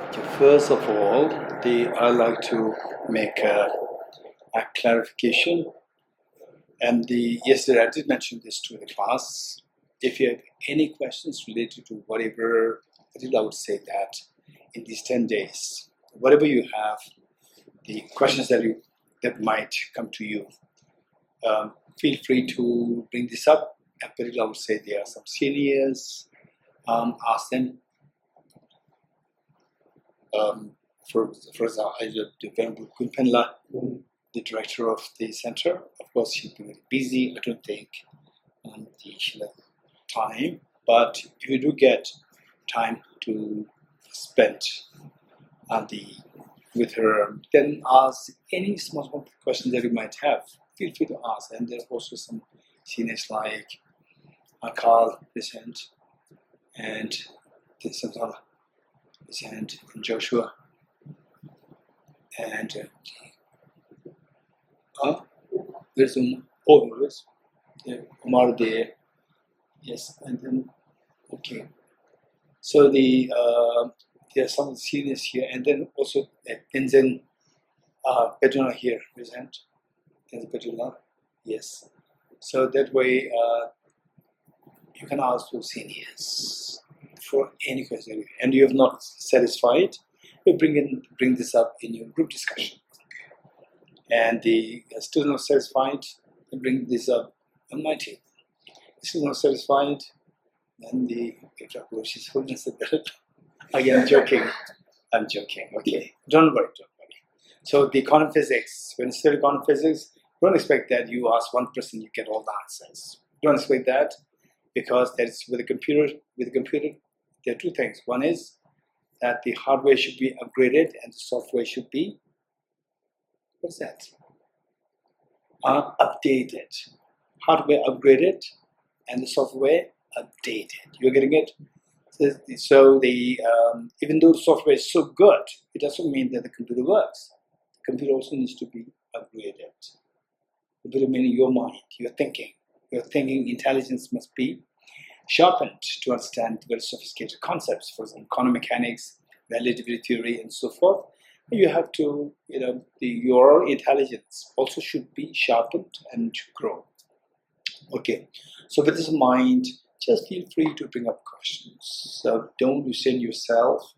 Okay, first of all, I'd like to make a clarification. And yesterday I did mention this to the class. If you have any questions related to whatever, I would say that in these 10 days, whatever you have, the questions that might come to you, feel free to bring this up. And I would say there are some seniors, ask them. For example, the Venerable Kunpenla, the director of the center. Of course, she'll be very busy. I don't think she'll have time. But if you do get time to spend with her, then ask any small questions that you might have. Feel free to ask. And there are also some seniors like Carl, Vicent, and Santala, Vicent, and Joshua. And there's Umar there. Yes, and then okay. So there are some seniors here, and then also Tenzin Petuna here, present. Tenzin Petuna, yes. So that way you can ask those seniors for any question, and you have not satisfied. You bring this up in your group discussion, and the still not satisfied, you bring this up on my table. Still not satisfied, then she's holding us a bit. Again, I'm joking. Okay, don't worry. So the quantum physics, when you study quantum physics, don't expect that you ask one person, you get all the answers. Don't expect that, because that's with the computer. There are two things. One is that the hardware should be upgraded and the software should be, what's that? Updated. Hardware upgraded and the software updated. You're getting it? So even though the software is so good, it doesn't mean that the computer works. The computer also needs to be upgraded. Computer meaning your mind, your thinking. Your thinking intelligence must be sharpened to understand very sophisticated concepts, for example, quantum mechanics, relativity theory, and so forth. You have to, your intelligence also should be sharpened and grow. Okay, so with this in mind, just feel free to bring up questions. So don't loosen yourself.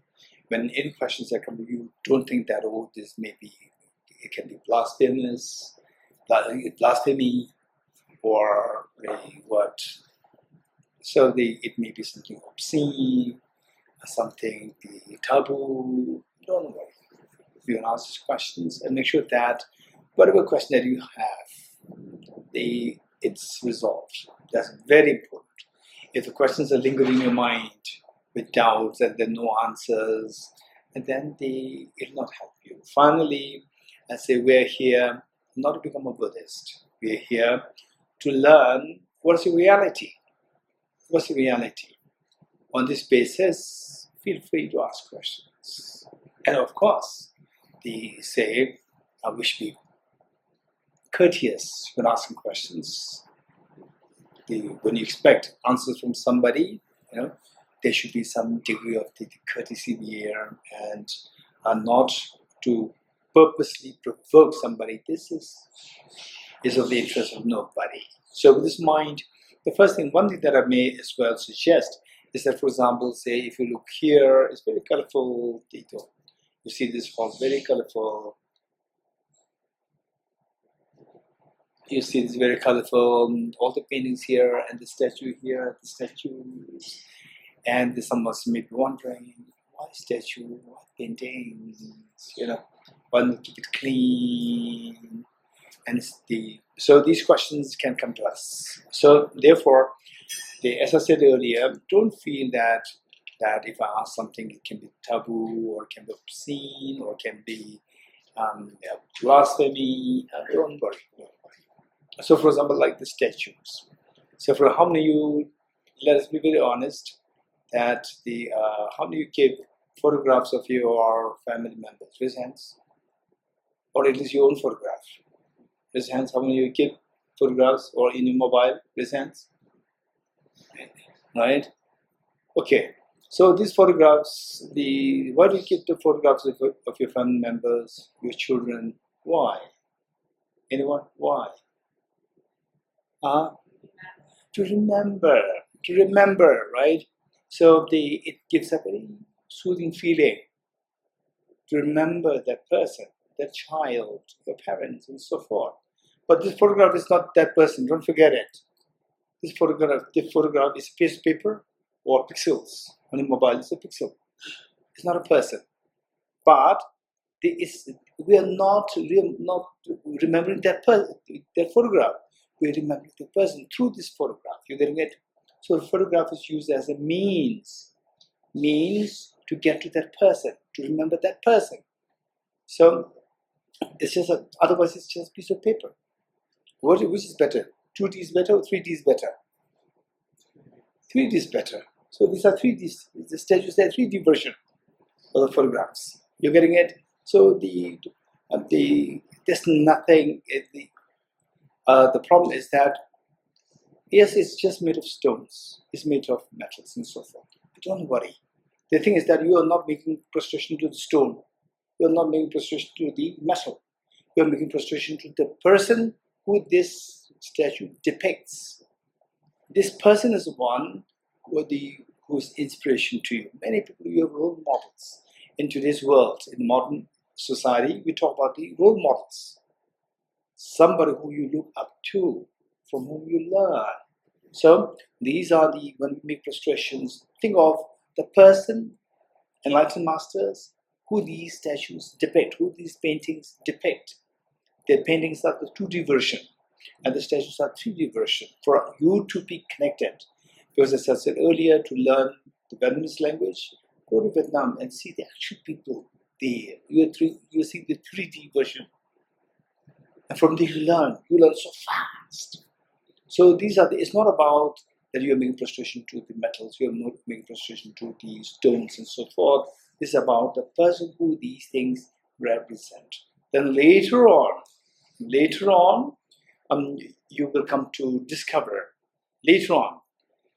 When any questions that come to you, don't think that, oh, this may be, it can be blasphemy, or what. So it may be something obscene, something taboo. Don't worry. You can ask these questions and make sure that whatever question that you have, it's resolved. That's very important. If the questions are lingering in your mind with doubts and there are no answers, and then it will not help you. Finally, I say we're here not to become a Buddhist. We're here to learn what's the reality. What's the reality? On this basis, feel free to ask questions. And of course, we should be courteous when asking questions. When you expect answers from somebody, there should be some degree of the courtesy there, and not to purposely provoke somebody. This is of the interest of nobody. So with this mind, one thing that I may as well suggest is that, for example, say if you look here, it's very colorful detail. You see this hall, very colorful. You see this very colorful, all the paintings here and the statue here, the statues. And some of us may be wondering, why statue, why paintings, why not keep it clean? And so these questions can come to us. So therefore, as I said earlier, don't feel that if I ask something, it can be taboo, or can be obscene, or can be blasphemy. Don't worry. So, for example, like the statues. So, for how many of you, let us be very honest, that how many of you keep photographs of your family members? Raise hands. Or at least your own photograph. Raise hands. How many of you keep photographs or in your mobile? Raise hands. Right? Okay. So these photographs, why do you keep the photographs of your family members, your children? Why? Anyone? Why? To remember, right? So it gives a very soothing feeling to remember that person, that child, your parents, and so forth. But this photograph is not that person. Don't forget it. This photograph is a piece of paper or pixels on a mobile. It's a pixel. It's not a person. But we are not remembering that photograph. We are remembering the person through this photograph. You're getting it? So the photograph is used as a means to get to that person, to remember that person. So it's just otherwise it's just a piece of paper. Which is better? 2D is better or 3D is better? 3D is better. So these are 3D. The statues are 3D version of the photographs. You're getting it? So there's nothing. The problem is that yes, it's just made of stones. It's made of metals and so forth. But don't worry. The thing is that you are not making prostration to the stone. You are not making prostration to the metal. You are making prostration to the person who this statue depicts. This person is the one who is inspiration to you. Many people, you have role models. In today's world, in modern society, we talk about the role models. Somebody who you look up to, from whom you learn. So these are when we make prostrations, think of the person, enlightened masters, who these statues depict, who these paintings depict. Their paintings are the 2D version, and the statues are 3D version for you to be connected. Because as I said earlier, to learn the Vietnamese language, go to Vietnam and see the actual people there. You see the 3D version. And from there you learn so fast. So it's not about that you're making prostration to the metals, you're not making prostration to the stones and so forth. It's about the person who these things represent. Then later on, you will come to discover, later on,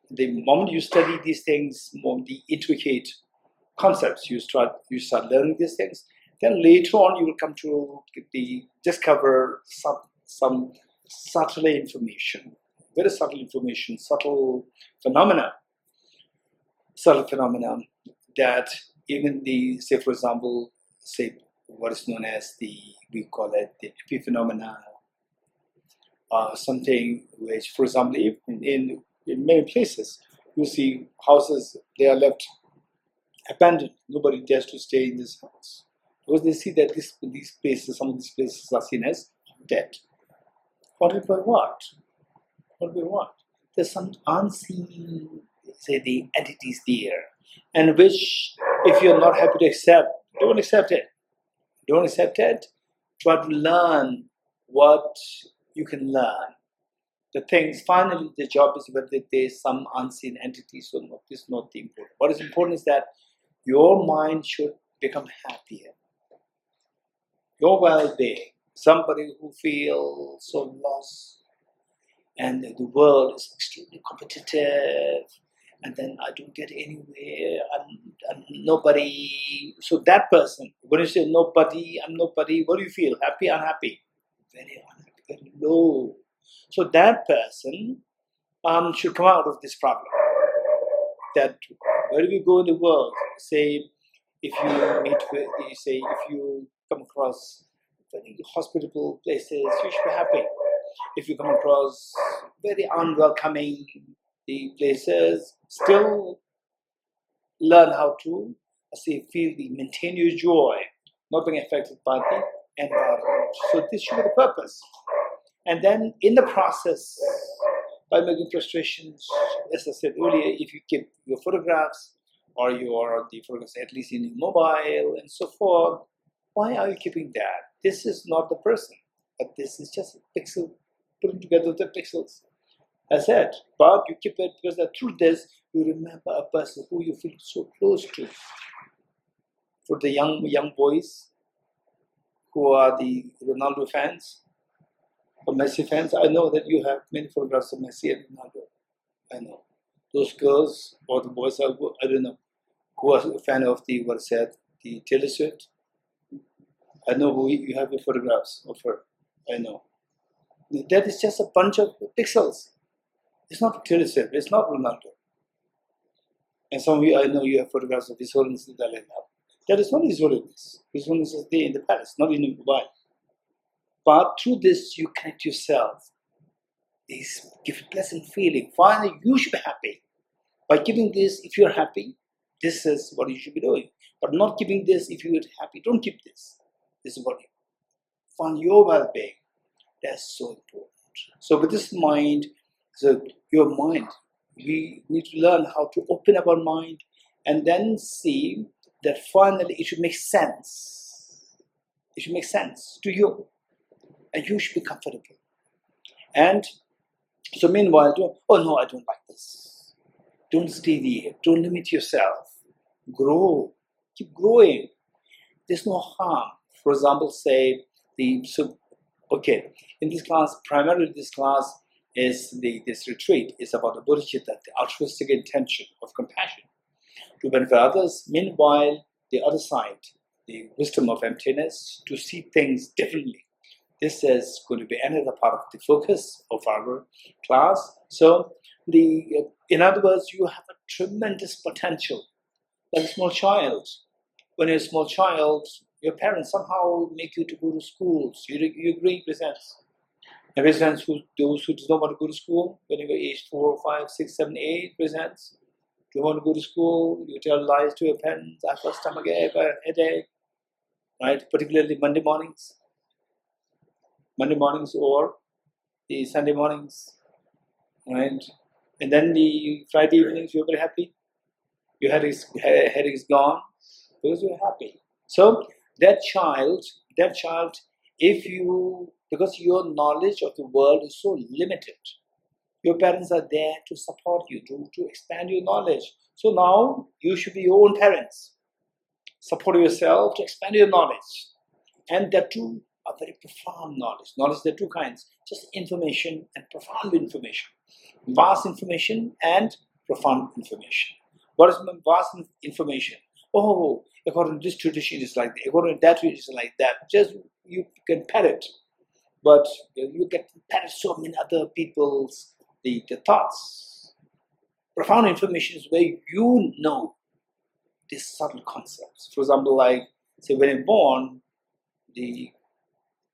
the moment you study these things, more the intricate concepts, you start learning these things, then later on you will come to discover some subtle information, very subtle information, subtle phenomena that even say for example, what is known as we call it the epiphenomena, something which, for example, in many places, you see houses, they are left abandoned. Nobody dares to stay in this house because they see that some of these places are seen as dead. Haunted by what? Haunted by what? There's some unseen, say, the entities there, and which, if you're not happy to accept, don't accept it. Don't accept it. Try to learn what you can learn. The things, finally, the job is whether there's some unseen entities or not. This is not the important. What is important is that your mind should become happier. Your well-being. Somebody who feels so lost and the world is extremely competitive, and then I don't get anywhere, I'm nobody. So that person, when you say nobody, I'm nobody, what do you feel? Happy, unhappy? Very unhappy, very low. So that person should come out of this problem. That where do we go in the world? Say, if you come across very hospitable places, you should be happy. If you come across very unwelcoming places, still learn how to maintain your joy, not being affected by the environment. So this should be the purpose. And then in the process, by making prostrations, as I said earlier, if you keep your photographs or the photographs at least in your mobile and so forth, why are you keeping that? This is not the person, but this is just a pixel, putting together the pixels. That's it. But you keep it because through this, you remember a person who you feel so close to. For the young boys who are the Ronaldo fans, or Messi fans, I know that you have many photographs of Messi and Ronaldo. I know. Those girls or the boys are good, I don't know. who was a fan of the Taylor Swift? I know who you have the photographs of her. I know. That is just a bunch of pixels. It's not Taylor Swift. It's not Ronaldo. And some of you, I know you have photographs of His Holiness the Dalai Lama. That is not His Holiness. His Holiness is there in the palace, not in the mobile. But through this, you connect yourself. This give a pleasant feeling. Finally, you should be happy. By giving this, if you're happy, this is what you should be doing. But not giving this, if you're happy, don't give this. This is what you find your well-being. That's so important. So with this mind, so your mind, we need to learn how to open up our mind and then see that finally it should make sense. It should make sense to you. And you should be comfortable. And so meanwhile, oh no, I don't like this. Don't stay there. Don't limit yourself. Grow. Keep growing. There's no harm. For example, say, in this class, primarily this class is this retreat is about the Bodhichitta, the altruistic intention of compassion to benefit others. Meanwhile, the other side, the wisdom of emptiness, to see things differently. This is going to be another part of the focus of our class. So, in other words, you have a tremendous potential. Like a small child. When you're a small child, your parents somehow make you to go to schools. You agree, presents. And presents those who don't want to go to school when you were aged 4, 5, 6, 7, 8, presents. Do you want to go to school? You tell lies to your parents. I've got stomachache, a headache. Right? Particularly Monday mornings. Monday mornings or the Sunday mornings. Right? And then the Friday evenings, you're very happy. Your headache is gone because you're happy. So that child, because your knowledge of the world is so limited, your parents are there to support you, to expand your knowledge. So now you should be your own parents. Support yourself to expand your knowledge. And that too are very profound knowledge. Knowledge, there are two kinds, just information and profound information. Vast information and profound information. What is vast information? Oh, according to this tradition is like that, according to that tradition is like that. Just you can parrot, but you can parrot so many other people's the thoughts. Profound information is where you know these subtle concepts. For example, like say when you're born, you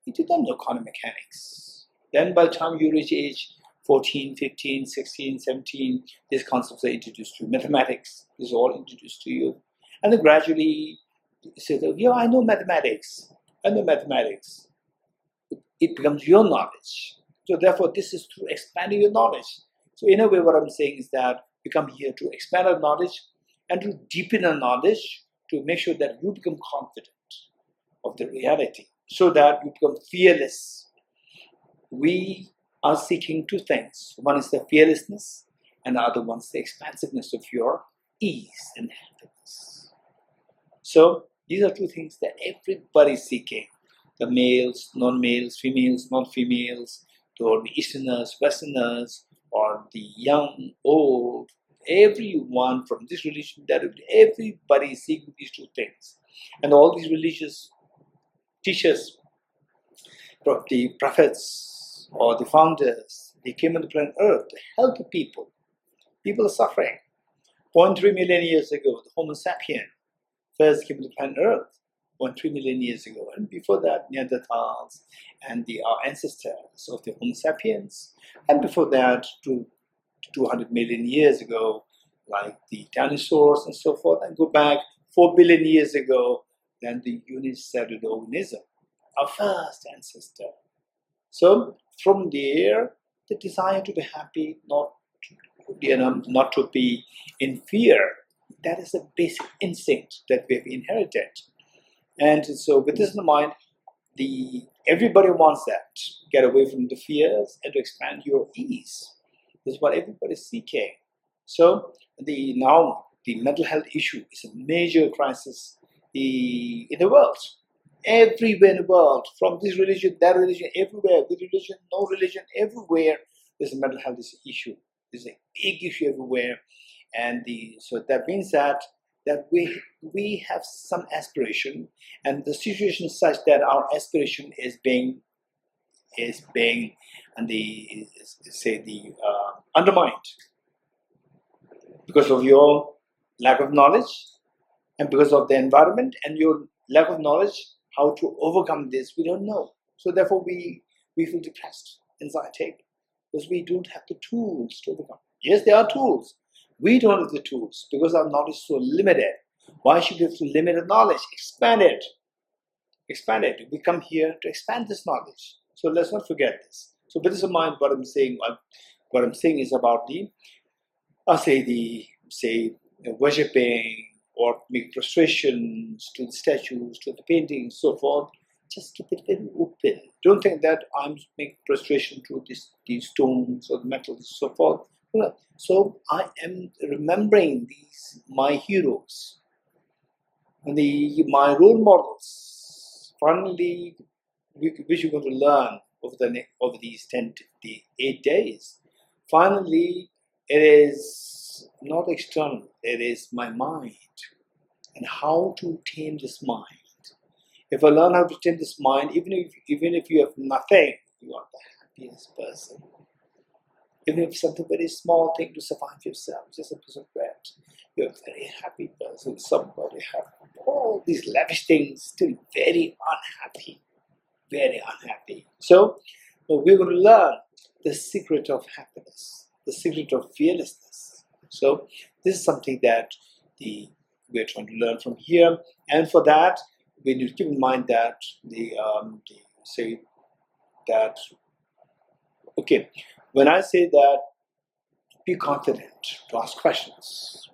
don't know quantum mechanics. Then by the time you reach age 14, 15, 16, 17, these concepts are introduced to you. Mathematics is all introduced to you. And then gradually you say, yeah, I know mathematics. It becomes your knowledge. So therefore, this is to expanding your knowledge. So in a way, what I'm saying is that we come here to expand our knowledge and to deepen our knowledge to make sure that you become confident of the reality so that you become fearless. We are seeking two things. One is the fearlessness, and the other one is the expansiveness of your ease and happiness. So these are two things that everybody is seeking. The males, non-males, females, non-females, or the Easterners, Westerners, or the young, old, everyone from this religion, that everybody is seeking these two things. And all these religious teachers, the prophets or the founders, they came on the planet Earth to help the people. People are suffering. 0.3 million years ago, the Homo sapien first came to the planet Earth. 0.3 million years ago. And before that, Neanderthals and our ancestors of the Homo sapiens. And before that, 200 million years ago, like the dinosaurs and so forth. And go back 4 billion years ago, then the unicellular organism, our first ancestor. So from there, the desire to be happy, not to be in fear, that is a basic instinct that we have inherited. And so with this in mind, everybody wants that. Get away from the fears and to expand your ease. This is what everybody's seeking. So now the mental health issue is a major crisis in the world. Everywhere in the world, from this religion, that religion, everywhere, with religion, no religion, everywhere, there's a mental health issue. There's a big issue everywhere. And so that means that that we have some aspiration, and the situation is such that our aspiration is being undermined because of your lack of knowledge and because of the environment and your lack of knowledge how to overcome this. We don't know, so therefore we feel depressed, anxiety, because we don't have the tools to overcome. Yes, there are tools. We don't have the tools because our knowledge is so limited. Why should we have to limit our knowledge? Expand it. Expand it. We come here to expand this knowledge. So let's not forget this. So with this in mind, what I'm saying is about worshipping or make prostrations to the statues, to the paintings, so forth. Just keep it very open. Don't think that I'm making prostration to these stones or the metals, so forth. So I am remembering my heroes, and my role models. Finally, which you're going to learn over these 8 days. Finally, it is not external. It is my mind and how to tame this mind. If I learn how to tame this mind, even if you have nothing, you are the happiest person. Even if something very small thing to survive yourself, just a piece of bread, you're a very happy person. Somebody have all these lavish things, still very unhappy, very unhappy. So we're going to learn the secret of happiness, the secret of fearlessness. So this is something that we're trying to learn from here, and for that we need to keep in mind that when I say that be confident to ask questions,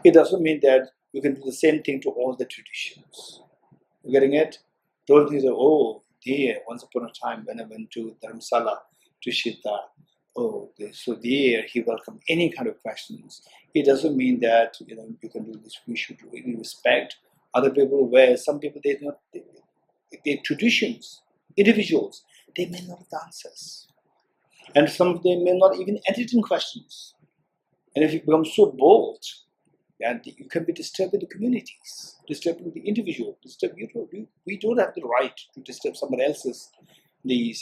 it doesn't mean that you can do the same thing to all the traditions. You're getting it? Don't think that, oh dear, once upon a time when I went to Dharamshala, Tushita, so there he welcomed any kind of questions. It doesn't mean that you can do this. We should really respect other people. Where some people they traditions, individuals, they may not have the answers, and some of them may not even entertain questions. And if you become so bold, then you can be disturbing the communities, disturbing the individual, we don't have the right to disturb somebody else's the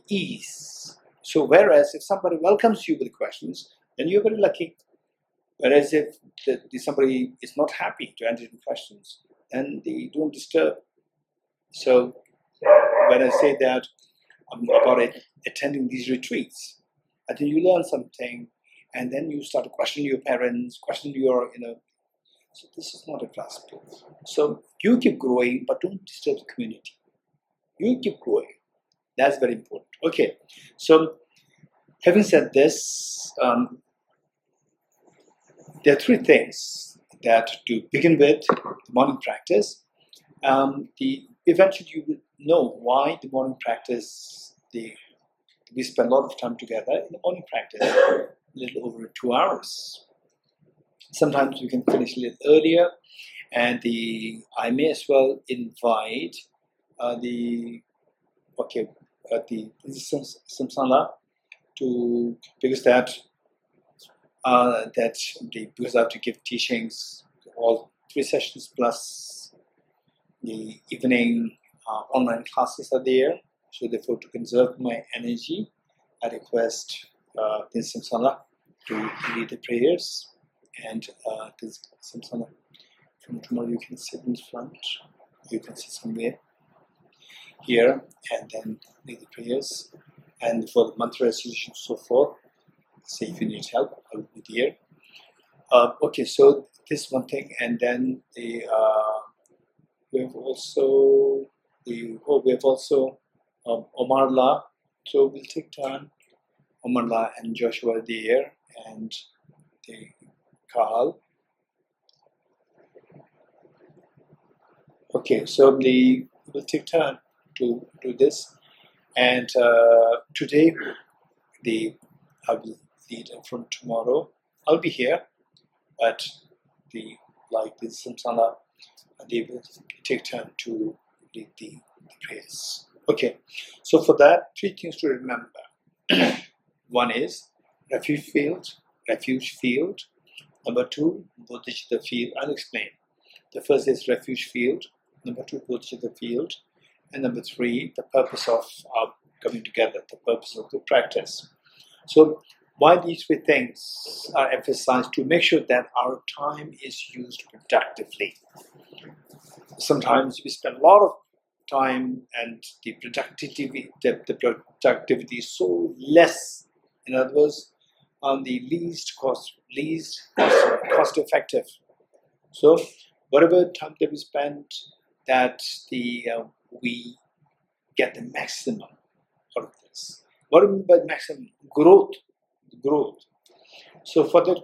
ease. So whereas if somebody welcomes you with questions, then you're very lucky. Whereas if somebody is not happy to answer questions, then they don't disturb. So when I say that about attending these retreats, I think you learn something, and then you start to question your parents, question your, so this is not a class place. So you keep growing, but don't disturb the community. You keep growing. That's very important. Okay, so having said this, there are three things that to begin with, the morning practice. Eventually you will know why the morning practice, we spend a lot of time together in the morning practice, a little over 2 hours. Sometimes we can finish a little earlier, and I may as well invite the samsala to, because because I have to give teachings, all 3 sessions plus the evening online classes are there. So therefore, to conserve my energy, I request the samsala to lead the prayers, and this samsala from tomorrow you can sit in front, you can sit somewhere here, and then lead the prayers, and for the mantra resolution, so forth. Say if you need help, I will be there. Okay, so this one thing, and then we have also Omarla. So we'll take turn. Omarla and Joshua are there, and the Carl. Okay, so we'll take turn to do this, and today I will lead from tomorrow. I'll be here, but the samsala, they will take turn to lead the prayers. Okay, so for that, 3 things to remember. One is refuge field. Number 2, Bodhichitta field. I'll explain. The first is refuge field. Number 2, Bodhichitta field. And number 3, the purpose of our coming together, the purpose of the practice. So why these 3 things are emphasized? To make sure that our time is used productively. Sometimes we spend a lot of time and the productivity is so less. In other words, on the least cost effective. So whatever time that we spend, that we get the maximum out of this. What do I mean by maximum? Growth. So for to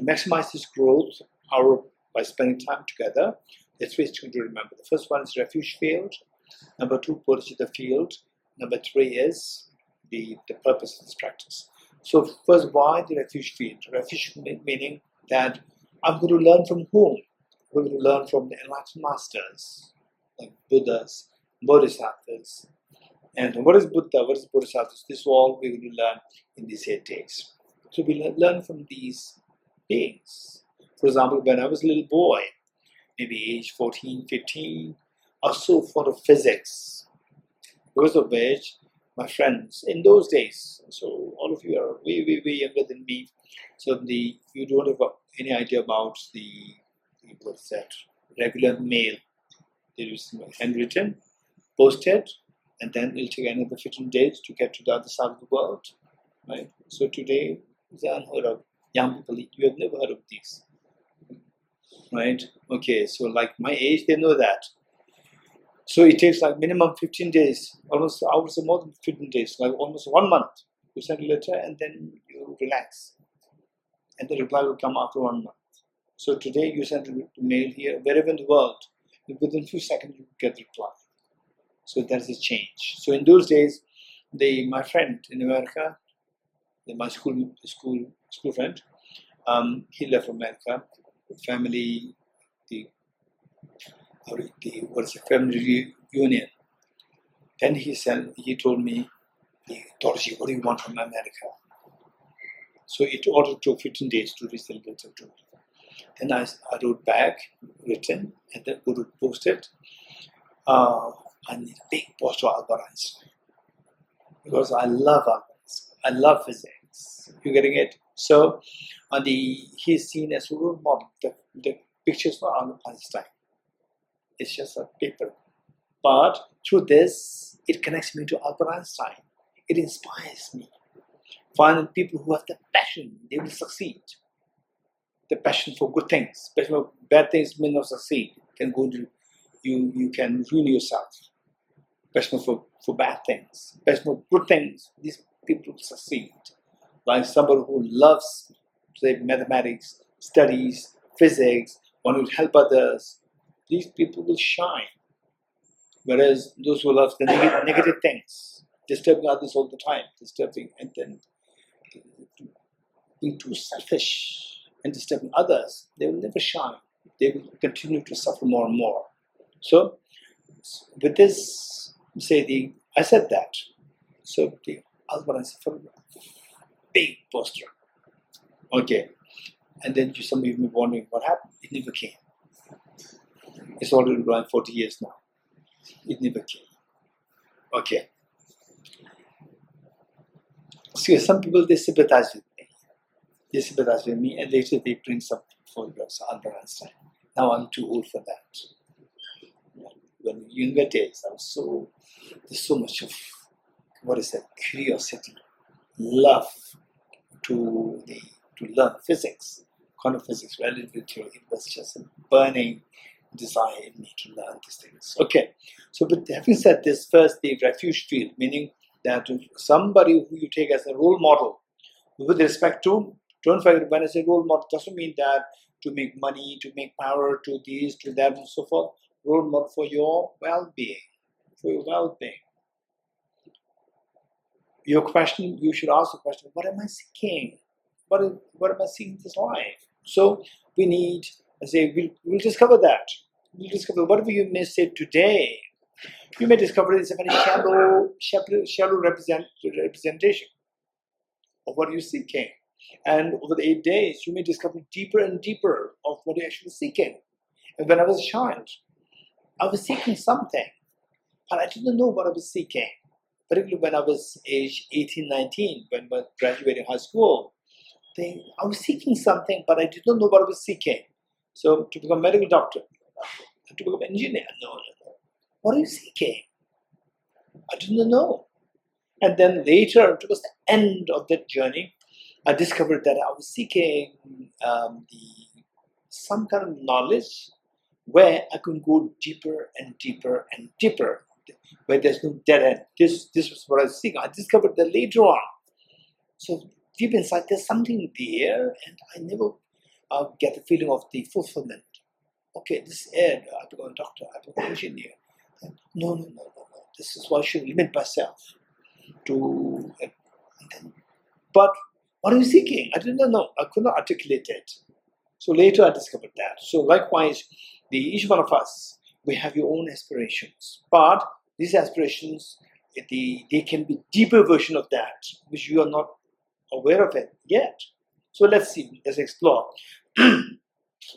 maximize this growth, by spending time together, there's 3 things to remember. The first one is refuge field. Number 2, Bodhichitta field. Number 3 is the purpose of this practice. So first, why the refuge field? Refuge meaning that I'm going to learn from whom? We're going to learn from the enlightened masters, like Buddhas, Bodhisattvas. And what is Buddha? What is Bodhisattvas? This is all we're going to learn in these 8 days. So we learn from these beings. For example, when I was a little boy, maybe age 14, 15, I was so fond of physics. Because of which, my friends, in those days, so all of you are way younger than me, so you don't have any idea about what's that, regular mail. There is handwritten, posted, and then it'll take another 15 days to get to the other side of the world, right? So today, it's unheard of. Young people, you have never heard of these, right? Okay, so like my age, they know that. So it takes like minimum 15 days, almost, I would say more than 15 days, like almost 1 month. You send a letter and then you relax. And the reply will come after 1 month. So today you send a mail here, wherever in the world, and within a few seconds you get the reply. So there's a change. So in those days, my friend in America, my school friend, he left America, family, family reunion. Then he told me, Dorji, what do you want from America? So it order took 15 days to reach the letter to me. Then I wrote back, written, and then go to post it. I need a big poster of Albert Einstein. Because I love Albert Einstein. I love physics. You getting it? So he's seen as a role model. The pictures for Albert Einstein. It's just a paper. But through this, it connects me to Albert Einstein. It inspires me. Finding people who have the passion, they will succeed. The passion for good things. Passion for bad things may not succeed. You can ruin yourself. Passion for bad things. Passion for good things, these people succeed. Like somebody who loves, say, mathematics, studies, physics, want to help others, these people will shine. Whereas those who love the negative things, disturbing others all the time, and then being too selfish and disturbing others, they will never shine. They will continue to suffer more and more. So, with this, I said that. So, the Albert Einstein, big poster. Okay. And then some of you may be wondering what happened. It never came. It's already around 40 years now. It never came. Okay. So some people, they sympathize with me. And later they bring some photographs of Albert Einstein. Now I'm too old for that. When in younger days, there's so much of, curiosity, love to learn physics, quantum physics, relativity theory. It was just a burning desire in me to learn these things. Okay, so but having said this, first the refuge field, meaning that somebody who you take as a role model with respect to, don't forget, when I say role model, doesn't mean that to make money, to make power, to this, to that, and so forth. Role model for your well-being, Your question, you should ask the question, what am I seeking? What am I seeking in this life? So we need, we'll discover that. We'll discover whatever you may say today. You may discover it's a very shallow representation of what you're seeking. And over the 8 days, you may discover deeper and deeper of what you're actually seeking. And when I was a child, I was seeking something, but I didn't know what I was seeking. Particularly when I was age 18, 19, when I was graduating high school, I was seeking something, but I didn't know what I was seeking. So to become a medical doctor, to become an engineer, no. What are you seeking? I didn't know. And then later, towards the end of that journey, I discovered that I was seeking some kind of knowledge where I can go deeper and deeper and deeper, where there's no dead end. This was what I was seeking. I discovered that later on. So deep inside, there's something there, and I never get the feeling of the fulfillment. Okay, this is it. I become a doctor. I become an engineer. No. This is why I should limit myself to. But what are you seeking? I didn't know. I could not articulate it. So later I discovered that. So likewise, each one of us, we have your own aspirations. But these aspirations, they can be deeper version of that, which you are not aware of it yet. So let's see, let's explore.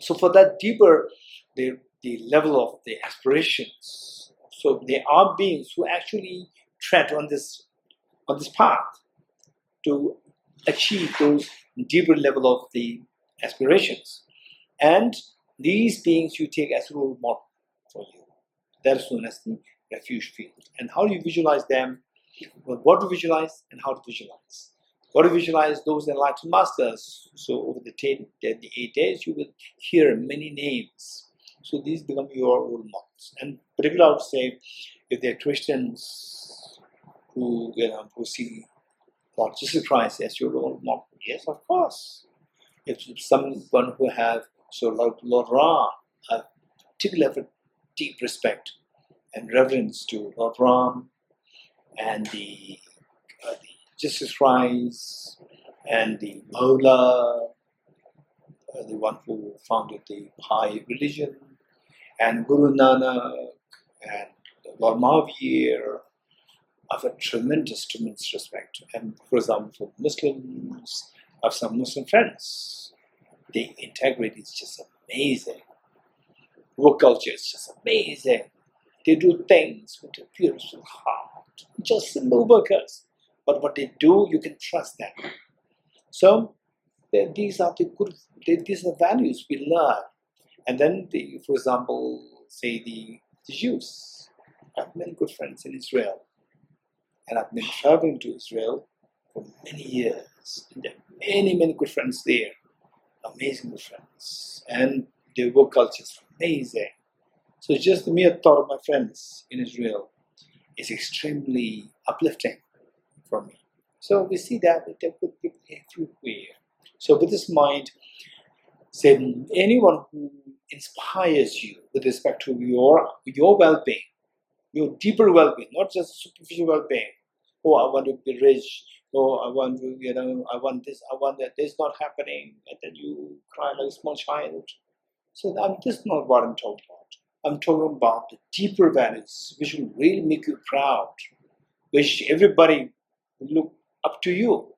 So for that deeper, the level of the aspirations. So there are beings who actually tread on this path to achieve those deeper level of the aspirations. And these beings you take as role model for you. That is known as the refuge field. And how do you visualize them? Well, what to visualize and how to visualize. What to visualize those enlightened masters. So over the 8 days, you will hear many names. So these become your role models. And particularly, I would say, if they're Christians who see Lord Jesus Christ as your role model, yes, of course. If someone who have Lord Ram, I particularly have a deep respect and reverence to Lord Ram and the Jesus Christ and the Mola, the one who founded the Baha'i religion, and Guru Nanak and Lord Mahavir. I have a tremendous respect. And for example, for Muslims, I have some Muslim friends. The integrity is just amazing. Work culture is just amazing. They do things with a beautiful heart. Just simple workers. But what they do, you can trust them. So these are these are values we learn. And then, for example, say the Jews. I have many good friends in Israel. And I've been traveling to Israel for many years. And there are many good friends there. Amazing good friends. And their work culture is amazing. So just the mere thought of my friends in Israel is extremely uplifting for me. So we see that there could be everywhere. So with this mind, say anyone who inspires you with respect to your well-being, your deeper well-being, not just superficial well-being. Oh, I want to be rich. Oh, I want to, I want this, I want that. This is not happening. And then you cry like a small child. So this is not what I'm talking about. I'm talking about the deeper values, which will really make you proud, which everybody will look up to you.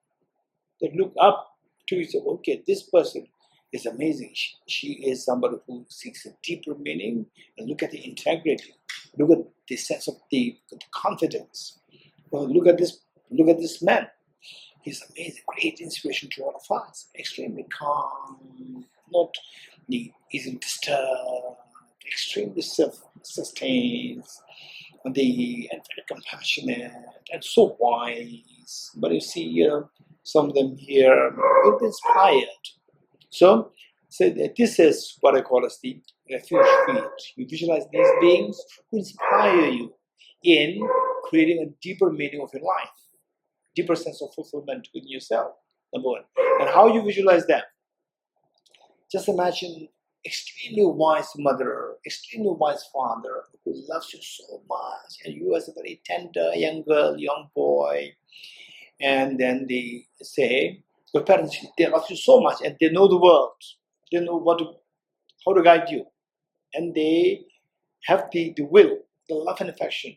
They look up to you and say, okay, this person is amazing. She is somebody who seeks a deeper meaning. And look at the integrity. Look at the sense of the confidence. Well, look at this man. He's amazing, great inspiration to all of us. Extremely calm, not easily disturbed, extremely self-sustained, and very compassionate and so wise. But you see, some of them here will be inspired. So this is what I call as the refuge field. You visualize these beings who inspire you in creating a deeper meaning of your life, deeper sense of fulfillment within yourself, number one. And how you visualize them? Just imagine extremely wise mother, extremely wise father who loves you so much, and you as a very tender young girl, young boy, and then they say, your parents, they love you so much, and they know the world, they know how to guide you, and they have the will, the love and affection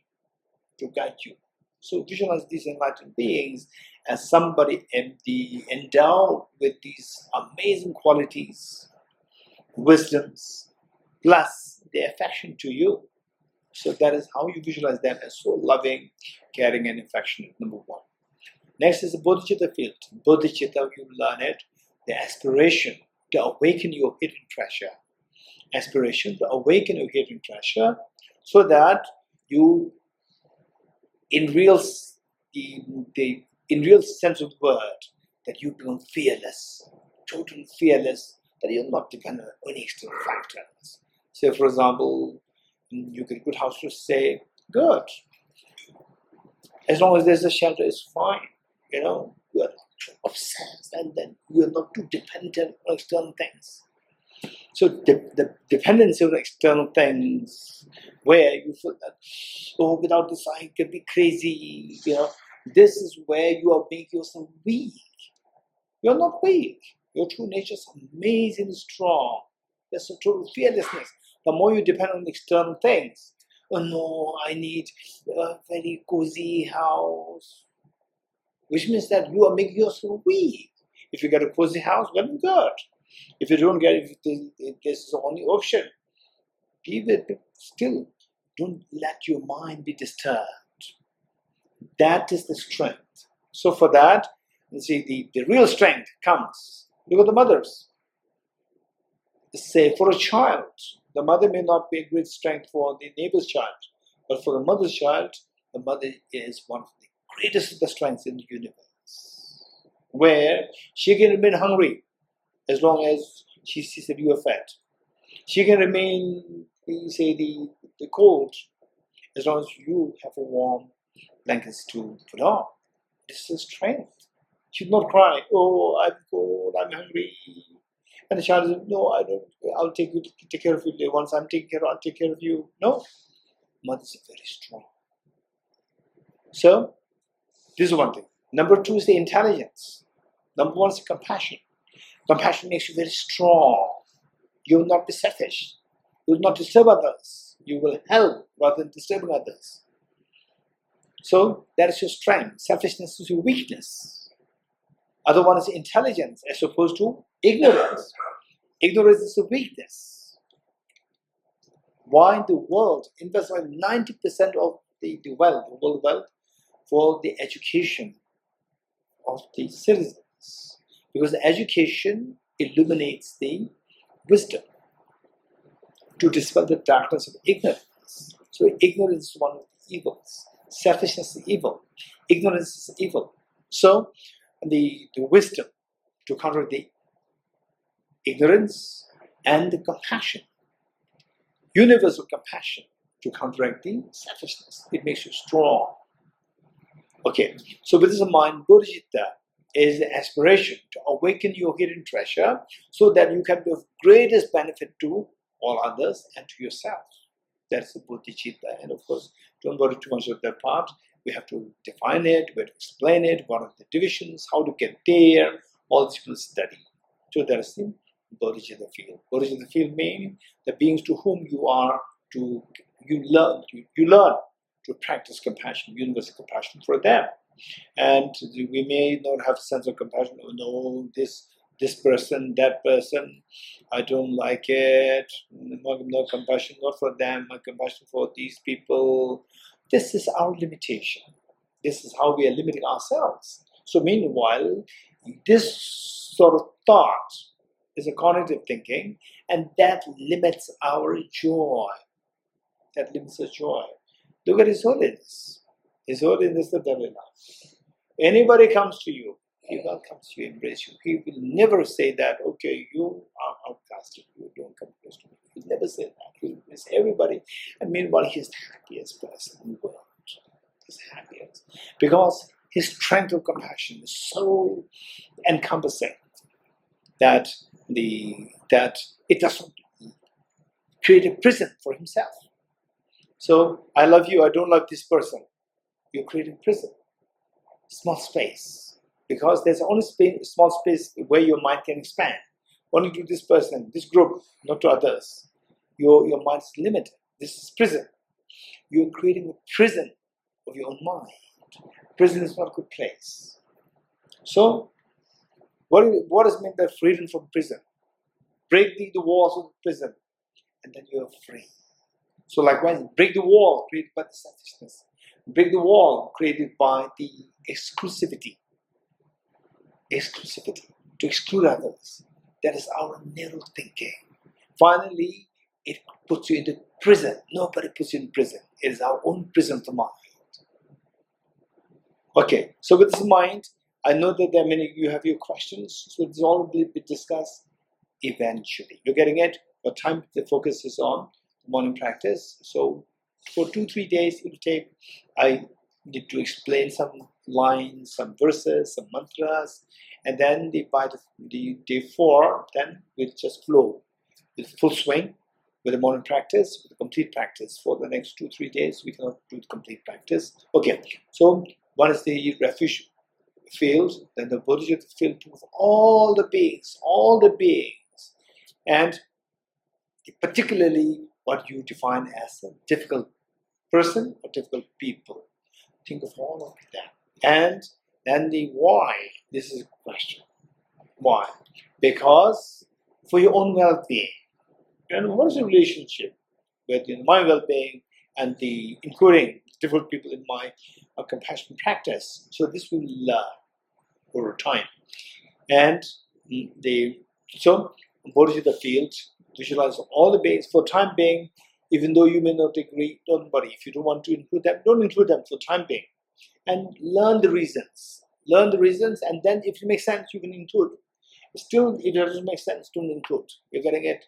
to guide you. So visualize these enlightened beings as somebody endowed with these amazing qualities, wisdoms, plus their affection to you. So that is how you visualize them as so loving, caring, and affectionate, number one. Next is the Bodhichitta field. Bodhichitta, you learn it, the aspiration to awaken your hidden treasure. Aspiration to awaken your hidden treasure so that you, in real sense of the word, that you become fearless, totally fearless, that you're not dependent on any external factors. So, for example, you get a good house to stay, good. As long as there's a shelter, it's fine. You know, you are not too obsessed, and then you are not too dependent on external things. So the dependency on external things, where you feel that, oh, without this I can be crazy, you know, this is where you are making yourself weak. You're not weak. Your true nature is amazingly strong. There's a total fearlessness. The more you depend on external things, oh no, I need a very cozy house, which means that you are making yourself weak. If you get a cozy house, well and good. If you don't get it, if this is the only option, still don't let your mind be disturbed. That is the strength. So for that, you see, the real strength comes. Look at the mothers. Say for a child, the mother may not be a great strength for the neighbor's child, but for the mother's child, the mother is one of the greatest of the strengths in the universe, where she can remain hungry as long as she sees that you are fat. She can remain, say, the cold as long as you have a warm blankets to put on. This is strength. She should not cry, oh, I'm cold, I'm hungry. And the child says, no, I don't, I'll take care of you. Once I'm taking care, I'll take care of you. No, mothers are very strong. So, this is one thing. Number two is the intelligence. Number one is compassion. Compassion makes you very strong. You will not be selfish. You will not disturb others. You will help rather than disturbing others. So, that is your strength. Selfishness is your weakness. Other one is intelligence as opposed to ignorance. Ignorance is a weakness. Why the world invests like 90% of the world wealth for the education of the citizens? Because the education illuminates the wisdom to dispel the darkness of ignorance. So ignorance is one of the evils. Selfishness is evil. Ignorance is evil. So the wisdom to counter the ignorance and the compassion, universal compassion to counteract the selfishness. It makes you strong. Okay, so with this in mind, Bodhichitta is the aspiration to awaken your hidden treasure so that you can be of greatest benefit to all others and to yourself. That's the Bodhichitta. And of course, don't worry too much of that part. We have to define it, we have to explain it, what are the divisions, how to get there, all this will study. So that is the Bodhichitta field. Bodhichitta field means the beings to whom you learn to practice compassion, universal compassion for them. And we may not have a sense of compassion. Oh no, this person, that person, I don't like it. No compassion, not for them. My compassion for these people. This is our limitation. This is how we are limiting ourselves. So meanwhile, this sort of thought is a cognitive thinking, and that limits our joy. That limits our joy. Look at His Holiness. His Holiness the Dalai Lama. Anybody comes to you, he welcomes you, embrace you. He will never say that, okay, you are outcasted, you don't come close to me. He'll never say that. He'll embrace everybody. And meanwhile, he's the happiest person in the world. He's happiest. Because his strength of compassion is so encompassing that it doesn't create a prison for himself. So, I love you, I don't love this person. You're creating prison. Small space. Because there's only small space where your mind can expand. Only to this person, this group, not to others. Your mind is limited. This is prison. You're creating a prison of your own mind. Prison is not a good place. So, what is meant by freedom from prison? Break the walls of the prison, and then you are free. So likewise, break the wall created by the selfishness. Break the wall created by the exclusivity. Exclusivity, to exclude others. That is our narrow thinking. Finally, it puts you into prison. Nobody puts you in prison. It is our own prison of the mind. Okay, so with this in mind, I know that there are many of you have your questions, so this all will be discussed eventually. You're getting it? What time the focus is on morning practice. So for 2-3 days it will take. I need to explain some lines, some verses, some mantras, and then by the day 4, then we'll just flow with full swing with the morning practice, with the complete practice. For the next 2-3 days, we cannot do the complete practice. Okay, so one is the refuge field, then the Bodhichitta field of all the beings, and particularly what you define as a difficult person or difficult people. Think of all of that. And then the why. This is a question. Why? Because for your own well-being. And what is the relationship between my well-being and including different people in my compassion practice? So this will learn over time. And so Bodhichitta field visualize all the beings for time being. Even though you may not agree, don't worry. If you don't want to include them, don't include them for time being. And learn the reasons. Learn the reasons, and then if it makes sense, you can include. Still, if it doesn't make sense, don't include. You're getting it?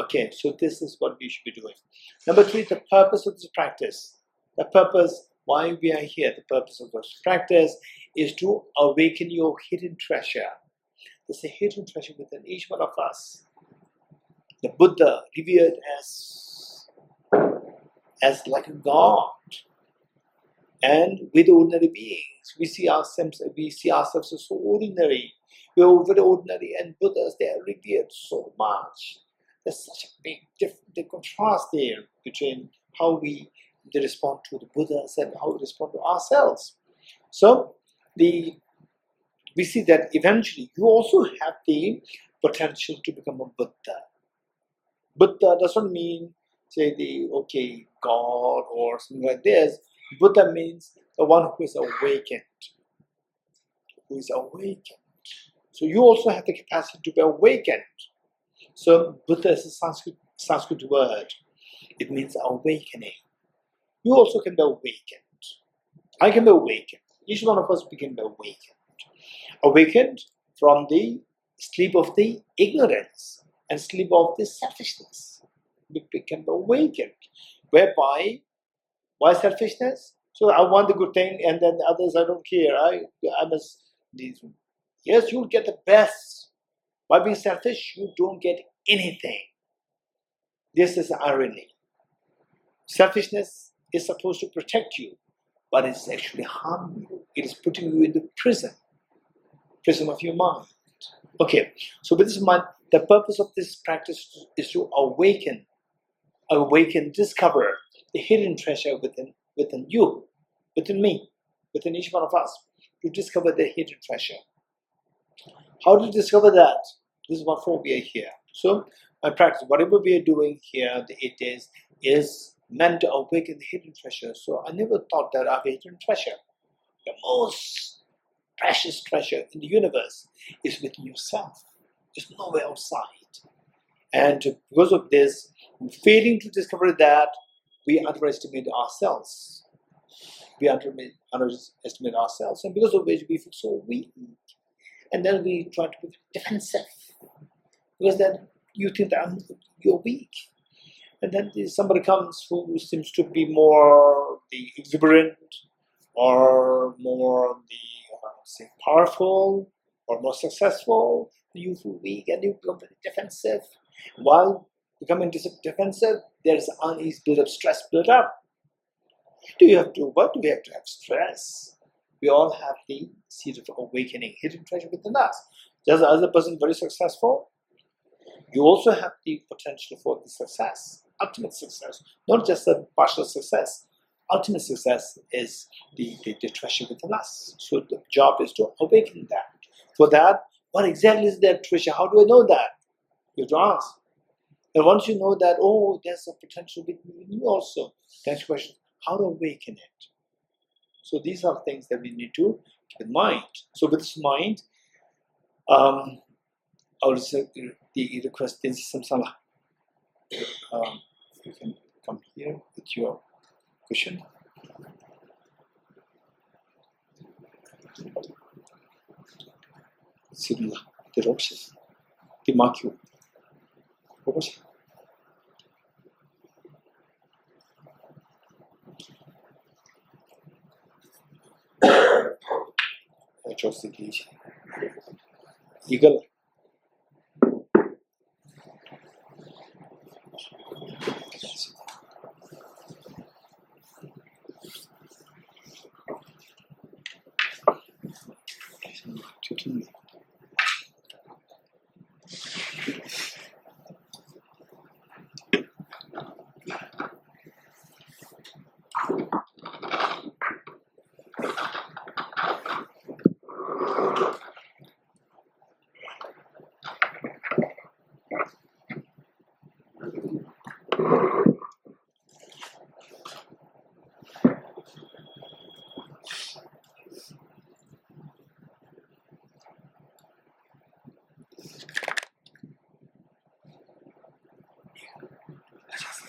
Okay, so this is what we should be doing. Number 3, the purpose of this practice. The purpose, why we are here, the purpose of this practice is to awaken your hidden treasure. There's a hidden treasure within each one of us. The Buddha revered as like a god, and with ordinary beings, we see ourselves as so ordinary. We are very ordinary, and Buddhas, they are revered so much. There's such a big the contrast there between how they respond to the Buddhas and how we respond to ourselves. So we see that eventually you also have the potential to become a Buddha. Buddha doesn't mean, say, God or something like this. Buddha means the one who is awakened. Who is awakened. So you also have the capacity to be awakened. So Buddha is a Sanskrit word. It means awakening. You also can be awakened. I can be awakened. Each one of us can be awakened. Awakened from the sleep of the ignorance and sleep of the selfishness. We can be awakened. Why selfishness? So I want the good thing, and then the others I don't care. I must. Yes, you'll get the best. By being selfish, you don't get anything. This is the irony. Selfishness is supposed to protect you, but it's actually harming you. It is putting you in the prison of your mind. Okay, so with this in mind, the purpose of this practice is to awaken, discover the hidden treasure within you, within me, within each one of us, to discover the hidden treasure. How to discover that? This is what for we are here. So my practice, whatever we are doing here, the 8 days, is meant to awaken the hidden treasure. So I never thought that I have a hidden treasure. The most precious treasure in the universe is within yourself. It's nowhere outside. And because of this, failing to discover that, we underestimate ourselves. Underestimate ourselves, and because of which we feel so weak. And then we try to be defensive, because then you think that you're weak. And then somebody comes who seems to be more exuberant, or more powerful, or more successful. You feel weak and you become very defensive. While becoming defensive, there is unease build up, stress build up. What do we have to have stress? We all have the seed of awakening, hidden treasure within us. Just as a person very successful, you also have the potential for the success, ultimate success, not just a partial success. ultimate success is the treasure within us. So the job is to awaken that. For that, what exactly is that treasure? How do I know that? You have to ask. And once you know that, oh, there's a potential within you also. Next question, how to awaken it? So these are things that we need to keep in mind. So with this mind, I will say the request is Samsala. You can come here with your question. Sibla, the rocks, the marquee. Eagle.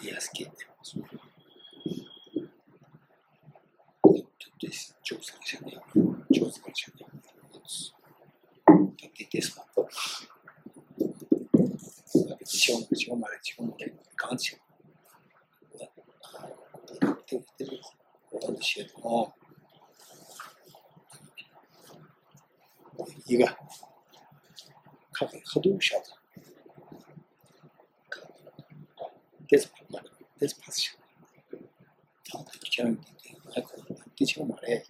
Yes, kid. This choose this one. 지금 말해 강치. 이거 허두샷. This position. 지금 말해.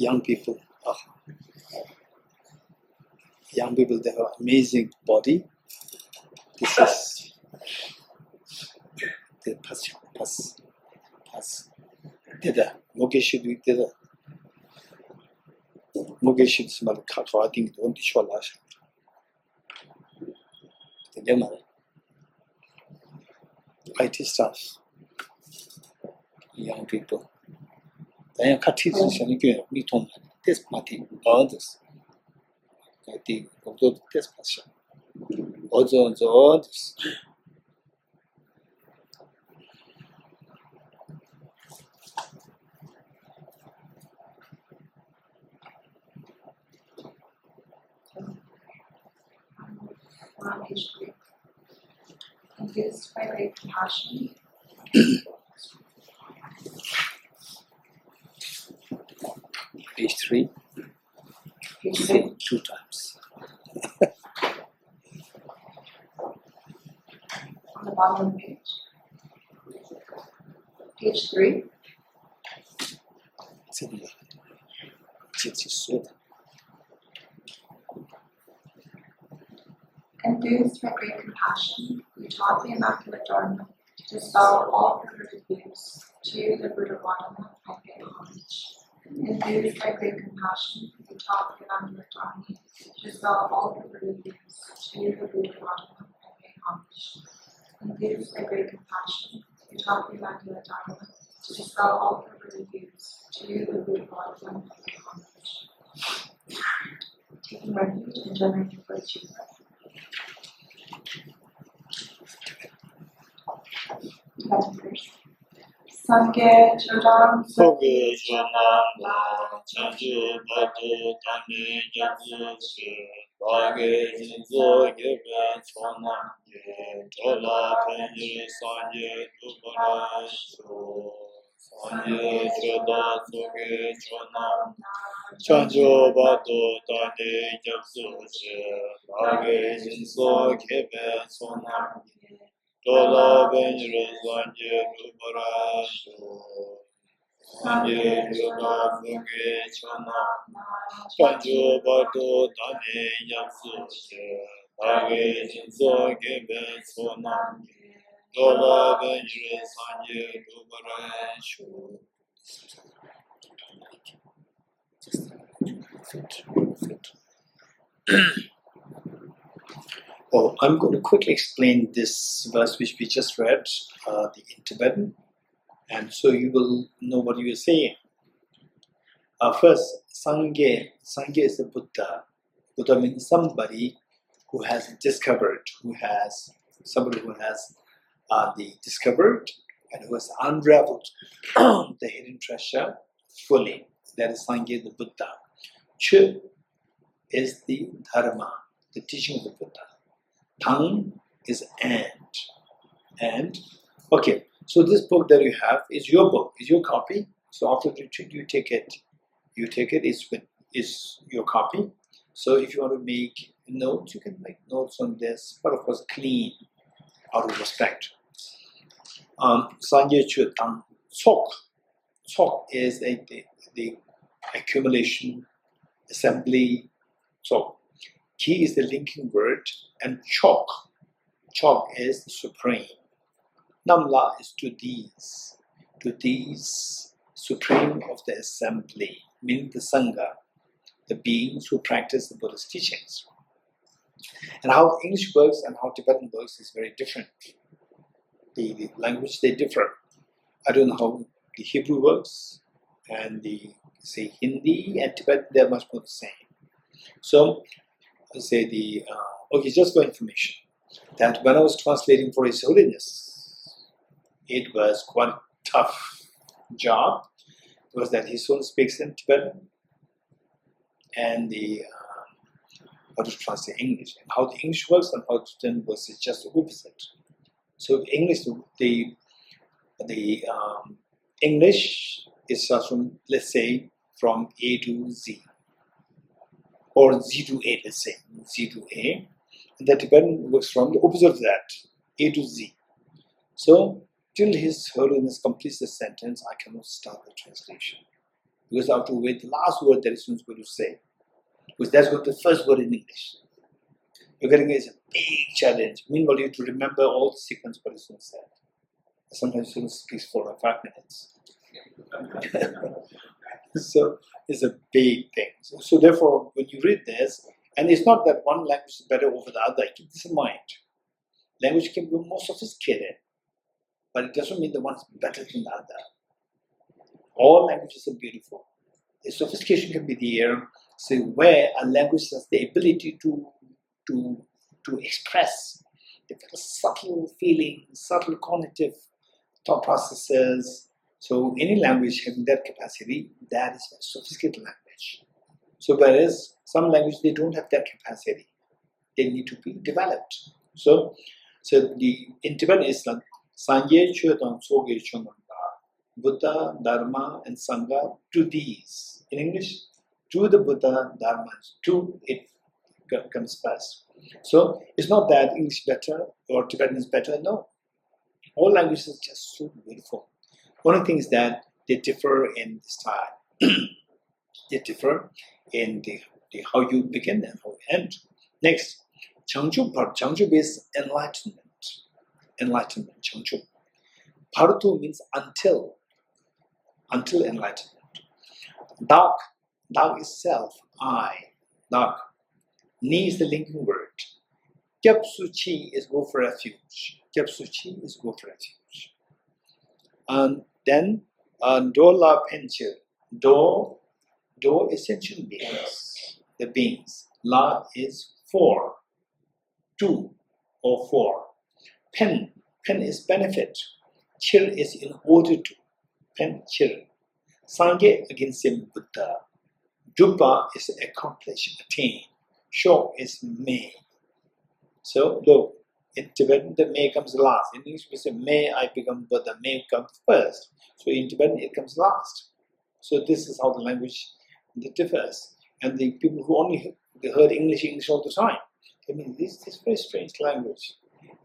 Young people, they have amazing body. This is the pass. Deda, Mogeshi deda. Mogeshi small carting don't show lash. The IT staff, young people. Then cut it and we told this party, others. I think of this passion. Also, the others. Induced by great compassion. Page 3. Page 3. 2 times. On the bottom of the page. Page 3. Enthused by great compassion, we taught the Immaculate Dharma to dispel all perverted views. To the Buddha Gautama, I pay homage. Enthused by great compassion, we taught the Immaculate Dharma to dispel all perverted views. To the Buddha Gautama, I pay homage. Enthused by great compassion, we taught the Immaculate Dharma to dispel all perverted views. To the Buddha Gautama, I pay homage. Taking refuge in generating Bodhichitta. Sangye chodam Soge Jonam La Chanju Batu Tami Jatsu Shi Bage Jinzo Gebe Chonam Ye Chola Penji Sanje Tupara Shu Sanje Choda Soge Jonam Chanju Batu Tami Jatsu Shi Bage Jinzo Gebe Chonam Ye Chola Penji Sanje Tupara Shu Sanje Choda Soge Chonam Chanju Batu Tami Jatsu Shi Bage Jinzo Gebe Chonam Ye Dola Benjire Sanje Dubaran Shu. Oh, I'm going to quickly explain this verse which we just read, in Tibetan, and so you will know what you are saying. First, Sangye. Sangye is the Buddha. Buddha means somebody who has discovered, discovered and who has unraveled the hidden treasure fully. That is Sangye, the Buddha. Ch is the Dharma, the teaching of the Buddha. Tang is and. Okay, so this book that you have is your book, is your copy. So after the retreat, you take it. It's your copy. So if you want to make notes, you can make notes on this, but of course clean, out of respect. Sanje Chu Tang Chok. Chok is the accumulation, assembly. So Ki is the linking word, and Chok. Chok is the supreme. Namla is to these, supreme of the assembly, meaning the Sangha, the beings who practice the Buddha's teachings. And how English works and how Tibetan works is very different. The language, they differ. I don't know how the Hebrew works, and the, say, Hindi and Tibetan, they're much more the same. So, okay, just for information, that when I was translating for His Holiness, it was quite a tough job, because that His Holiness speaks in Tibetan, and how to translate English, and how the English works and how Tibetan works is just the opposite. So English, the English is from, let's say, from A to Z, or Z to A, let's say, Z to A. And the Tibetan works from the opposite of that, A to Z. So, till His Holiness completes the sentence, I cannot start the translation. Because I have to wait the last word that His Holiness is going to say. Because that's going to be the first word in English. You're getting it's a big challenge. Meanwhile, you have to remember all the sequence what His Holiness said. Sometimes His Holiness speaks for 5 minutes. So it's a big thing. So therefore, when you read this, and it's not that one language is better over the other, keep this in mind. Language can be more sophisticated, but it doesn't mean the one is better than the other. All languages are beautiful. The sophistication can be there, so where a language has the ability to express the very subtle feelings, subtle cognitive thought processes. So any language having that capacity, that is a sophisticated language. So whereas some languages, they don't have that capacity. They need to be developed. So in Tibetan is like Sanje Chödang Soge Chonanda, Buddha, Dharma, and Sangha, to these. In English, to the Buddha, Dharma, to it comes first. So it's not that English better or Tibetan is better, no. All languages are just so beautiful. One thing is that they differ in style. They differ in the how you begin and how you end. Next, Changchub. Changchub is enlightenment. Enlightenment, Changchub. Parutu means until enlightenment. Dak is self, I. Dak. Ni is the linking word. Kyapsuchi is go for refuge. Kyapsuchi is go for refuge. And then Dola Penchil. Do is sentient beings, the beings. La is for, two or for. Pen is benefit. Chil is in order to. Pen, chil. Sangye again same Buddha. Dupa is accomplish, attain. Shok is may. So look, in Tibetan the may comes last. In English we say may I become Buddha, may comes first. So in Tibetan it comes last. So this is how the language differs. And the people who only heard English all the time, I mean this is very strange language.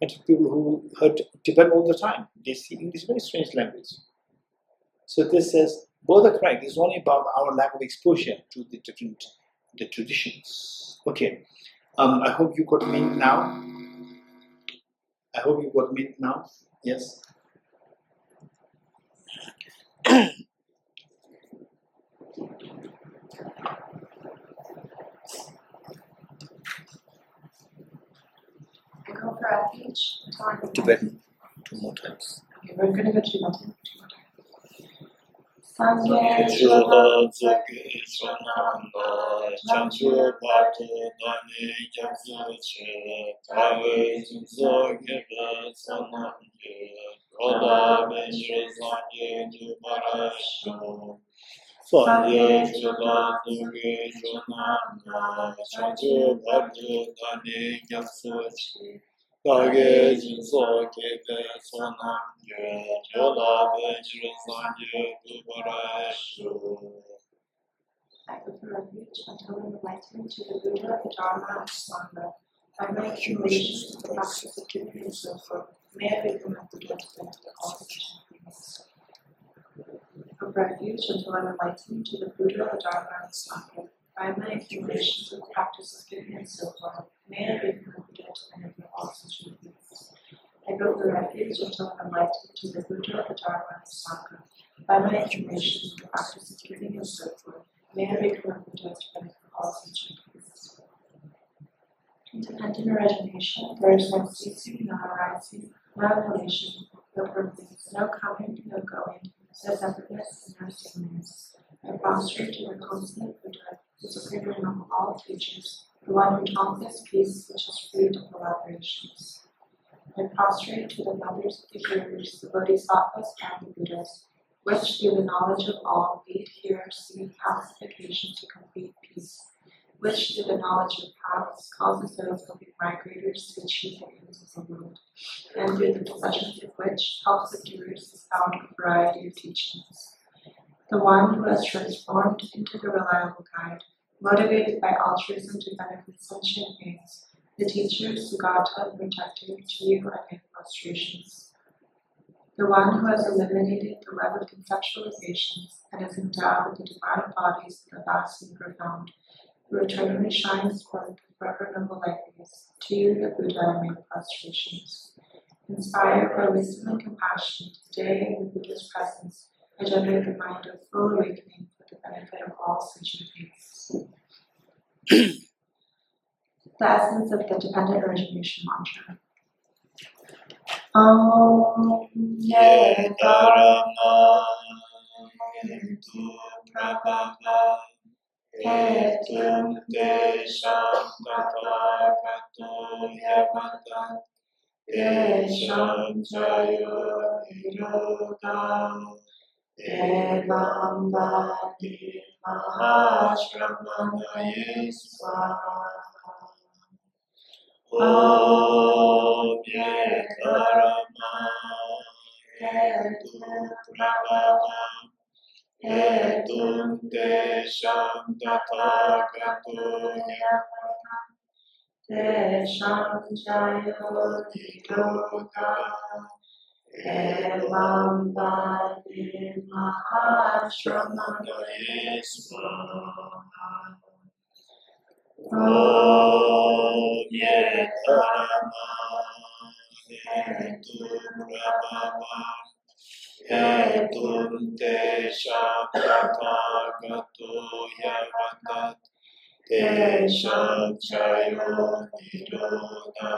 And people who heard Tibetan all the time, they see English very strange language. So this says both are correct. It's only about our lack of exposure to the traditions. Okay. I hope you got me now. Yes. I go for refuge. Tibetan. 2 more times. Okay, we're going to go Tibetan. Sangye chula tsuke chonamba, chanchu patu dani kyabzu che, tawe jinso kebe sonamye, roda benshi sangye dubara sho. Sangye chula tsuke chonamba, chanchu patu dani kyabzu che, tawe jinso kebe sonamye, roda benshi sangye dubara sho. I go for refuge until I'm enlightened to the Buddha, the Dharma, and the Sangha. By my accumulations to the practice of giving and so forth, may I become a Buddha to benefit all sentient beings. I go for refuge until I'm enlightened to the Buddha, the Dharma, and the Sangha. By my accumulations to the practice of giving and so forth, may I become a Buddha to benefit all sentient beings. I go for refuge until I'm enlightened to the Buddha, the Dharma, and the Sangha. By my accumulations to the practice of giving and so forth, may I become a Buddha to benefit all sentient beings. Independent origination, there is no ceasing, no arising, no annihilation, no permanence, no coming, no going, no separateness, and no sameness. I prostrate to the constant Buddha, the supreme of all teachers, the one who taught this peace which is free to collaborations. I prostrate to the mothers of the hearers, the Bodhisattvas and the Buddhas, which through the knowledge of all lead hearers seek pacification to complete peace, which through the knowledge of paths causes those who be migrators to achieve the ends of the world, and through the possessions of which helps the doers expound a variety of teachings. The one who has transformed into the reliable guide, motivated by altruism to benefit sentient beings, the teacher, Sugata, and protector, Jiva, and frustrations. The one who has eliminated the web of conceptualizations and is endowed with the divine bodies that are vast and profound, who eternally shines forth with forever noble likeness, to you, the Buddha, I make prostrations. Inspired by wisdom and compassion, today in the Buddha's presence, I generate the mind of full awakening for the benefit of all sentient beings. The essence of the dependent origination mantra. Om Ye Dharma Hetu Prabhava Hetum Desham Tathagato Yavata Desham Jayo Nirodha Evam Bhati Mahashramanaye Swaha. Om Ye Dharma Hetu Prabhava Hetum Desham Tathagato Yavata Desham Jayo Nirodha Evam Bhati Mahashramanaye Swaha. Om Ye Dharma Hetu Prabhava Hetum Desham Tathagato Yavata Desham Jayo Nirodha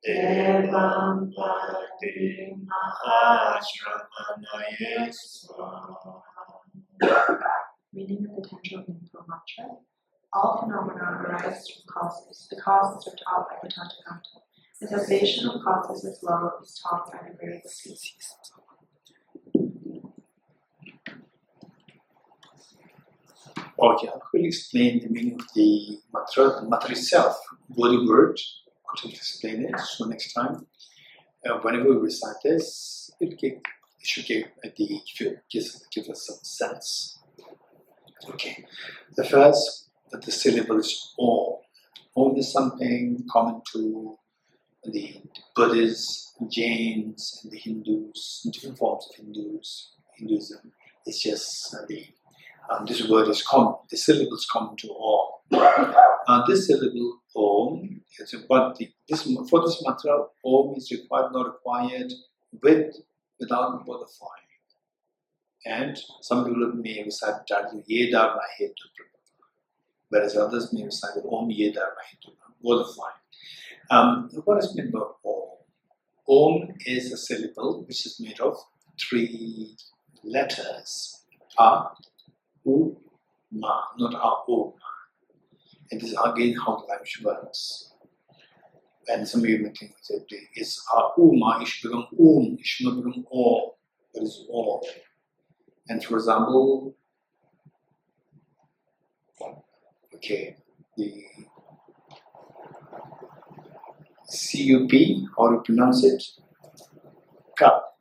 Evam Bhati Mahashramanaye Swaha. Meaning of the Tantra Mental Mantra. All phenomena arise from causes. The causes are taught by the Tathagata. The cessation of causes as well is taught by the various species. Okay, I will explain the meaning of the mantra. The mantra itself, Bodhi word. I'll try to explain it. So next time, whenever we recite this, it should give us some sense. Okay, the first. That the syllable is Om. Om is something common to the Buddhists, Jains, and the Hindus, different forms of Hinduism. It's just this word is common. The syllable is common to all. This syllable Om is but for this mantra, Om is required, not required, without modifying. And some people may recite directly Ye Dharma Hetu, whereas others may recite Om Ye Dharma Hetu, modifying. What is meant by Om? Om is a syllable which is made of 3 letters. A, U, Ma, not A, O, Ma. And this is again how the language works. And some of you may think that it's A, U, Ma, it should become it should not become Om. But it's Om. And for example, okay, the CUP, how to pronounce it? Cup.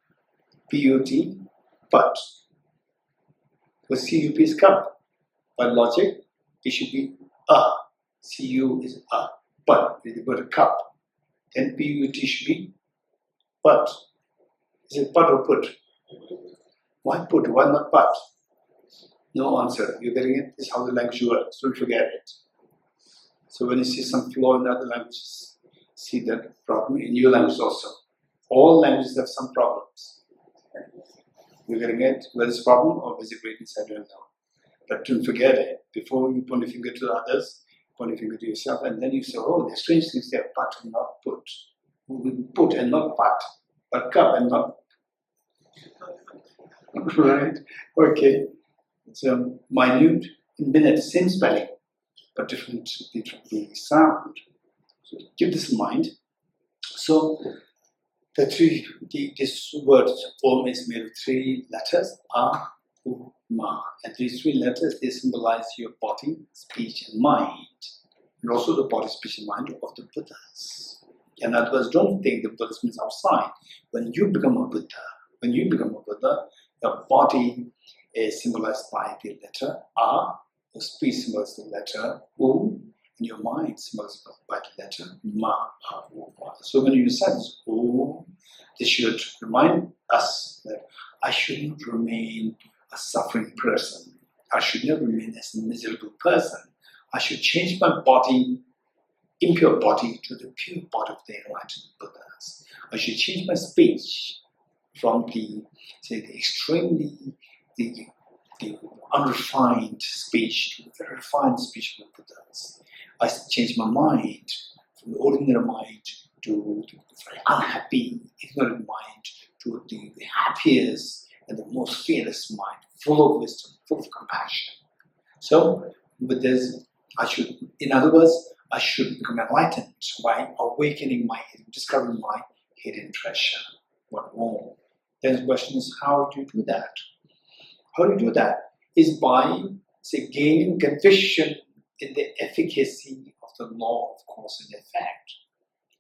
P-U-T, but. The CUP is cup. By logic, it should be a. CU is a. But, with the word cup. Then PUT should be but. Is it but or put? Why put? Why not but? No answer. You're getting it? This is how the language works. Don't forget it. So when you see some flaw in other languages, see that problem in your language also. All languages have some problems. You're getting it? Whether it's a problem or is it greatness, I don't know. But don't forget it. Before you point a finger to others, point a finger to yourself, and then you say, oh, there's strange things there, but and not put. Put and not but cup and not. Right? Okay. It's minute, minute, same spelling, but different the sound. So keep this in mind. So this word Om is made of 3 letters, A, U, Ma. And these 3 letters, they symbolize your body, speech, and mind. And also the body, speech, and mind of the Buddhas. In other words, don't think the Buddhas means outside. When you become a Buddha, your body is symbolized by the letter A, your speech symbolizes the letter U, and your mind symbolized by the letter Ma. So when you recite this Om, this should remind us that I should not remain a suffering person. I should not remain as a miserable person. I should change my body, impure body, to the pure body of the enlightened Buddhas. I should change my speech from the extremely unrefined speech to the very refined speech of the Buddhas. I change my mind from the ordinary mind to the very unhappy, ignorant mind to the happiest and the most fearless mind, full of wisdom, full of compassion. So, with this, in other words, I should become enlightened by awakening my hidden, discovering my hidden treasure. What more? Then the question is, how do you do that? How do you do that? Is by, gaining conviction in the efficacy of the law of cause and effect.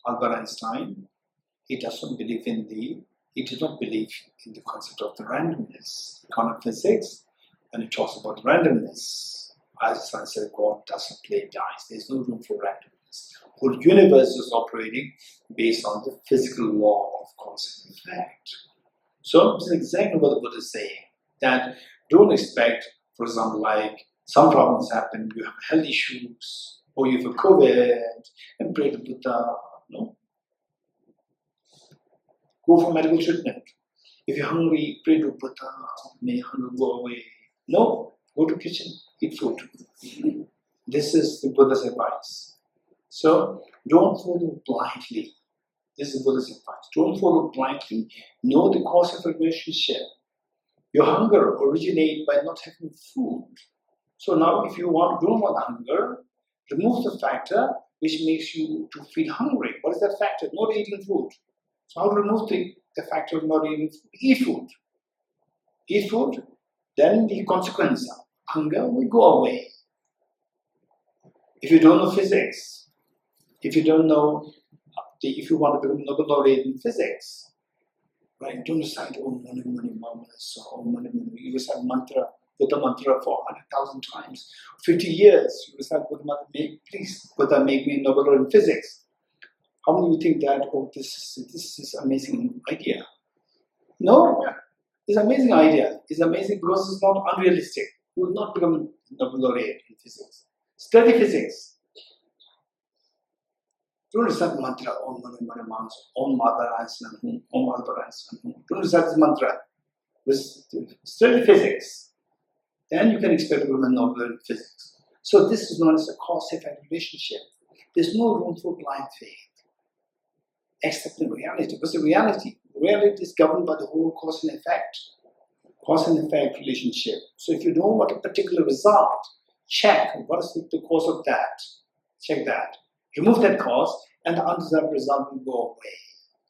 Albert Einstein, he does not believe in the concept of the randomness. Quantum physics, when it talks about randomness, Einstein said God doesn't play dice. There's no room for randomness. The whole universe is operating based on the physical law of cause and effect. So this is exactly what the Buddha is saying. That don't expect, for example, like some problems happen, you have health issues, or you have COVID, and pray to Buddha. No. Go for medical treatment. If you're hungry, pray to Buddha, may hunger go away. No. Go to kitchen, eat food. This is the Buddha's advice. So don't follow blindly. This is Buddha's advice. Don't follow blindly. Know the cause of relationship. Your hunger originates by not having food. So now if you don't want hunger, remove the factor which makes you to feel hungry. What is that factor? Not eating food. So how to remove the factor of not eating food? Eat food. Eat food, then the consequence of hunger will go away. If you don't know physics, if you don't know, if you want to become Nobel laureate in physics, right? Don't recite Om Mani Mani Mama, Om Mani Mani. You recite mantra, Buddha mantra for 100,000 times. 50 years, you recite Buddha mantra. Please, Buddha, make me Nobel laureate in physics. How many of you think that? Oh, this is amazing idea? No, it's an amazing idea. It's amazing because it's not unrealistic. You will not become Nobel laureate in physics. Study physics. Don't recite mantra, Om Mani Mani Mansa, Om Mother Einstein, Om Albert Einstein. Don't recite this mantra. Study physics. Then you can expect women of physics. So this is known as a cause-effect relationship. There's no room for blind faith, except in reality. Because the reality is governed by the whole cause and effect relationship. So if you know what a particular result, check what is the cause of that. Check that. Remove that cause, and the undesirable result will go away.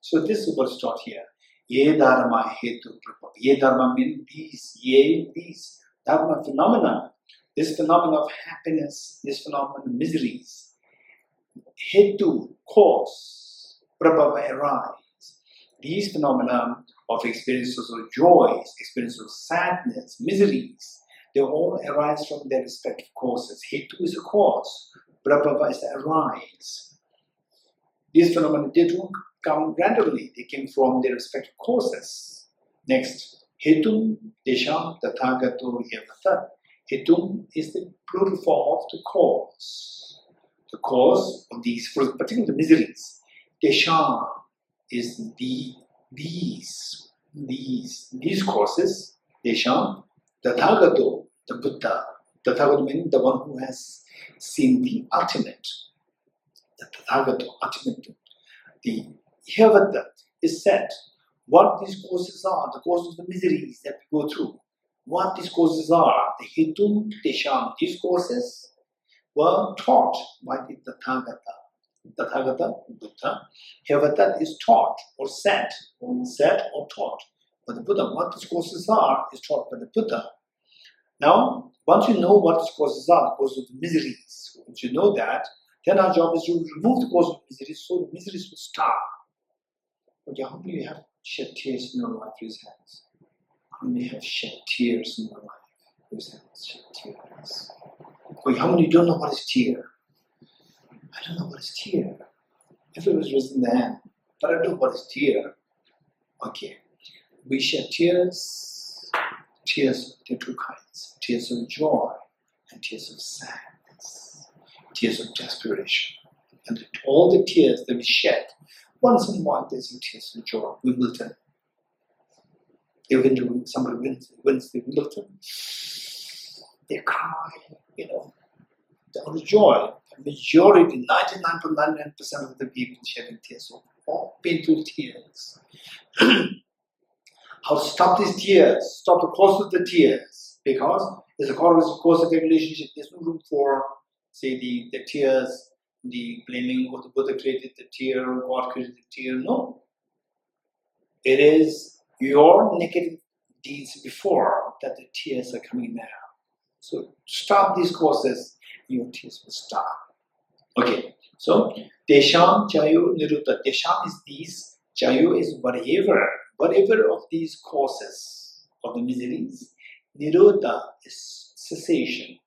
So this is what's taught here. Ye dharma hetu prabhava. Ye dharma means these. Ye, these. Dharma phenomena. This phenomenon of happiness, this phenomenon of miseries. Hetu, cause. Prabhava, arise. These phenomena of experiences of joys, experiences of sadness, miseries, they all arise from their respective causes. Hetu is a cause. Prabhava is the arise. These phenomena, they don't come randomly. They came from their respective causes. Next, Hetum Desham Tathagato Yavata. Hetum is the plural form of the cause. The cause of these, particularly the miseries. Desham is these causes. Desham Tathagato, the Buddha. Tathagato meaning the one who has seen the ultimate. The Tathagata, ultimate. The Yavata is said what these causes are, the causes of the miseries that we go through. What these causes are, the Hitum Desham, these causes were taught by the Tathagata. Tathagata, Buddha. Yavata is taught or said or taught by the Buddha. What these causes are is taught by the Buddha. Now, once you know what these causes are, the causes of the miseries, once you know that, then our job is to remove the cause of miseries so the miseries will stop. Okay, how many of you have shed tears in your life? Raise hands. How many have shed tears in your life? Raise hands. Shed tears. Okay, how many don't know what is tear? I don't know what is tear. Everybody's raising their hand, but I don't know what is tear. Okay, we shed tears. Tears, there are two kinds. Tears of joy and tears of sadness. Tears of desperation. And all the tears that we shed, once in a while there's some tears of joy. Wimbledon. Somebody wins the Wimbledon, they cry, out of joy. The majority, 99.99% of the people shedding tears, so all painful tears. How to stop these tears, stop the cause of the tears, because there's a cause of a relationship. There's no room for, say, the tears, the blaming of the Buddha created the tear, God created the tear. No. It is your negative deeds before that the tears are coming now. So stop these causes, your tears will stop. Okay, so Desham, Jayu, Niruddha. Desham is these, Jayu is whatever of these causes of the miseries. Niruddha is cessation.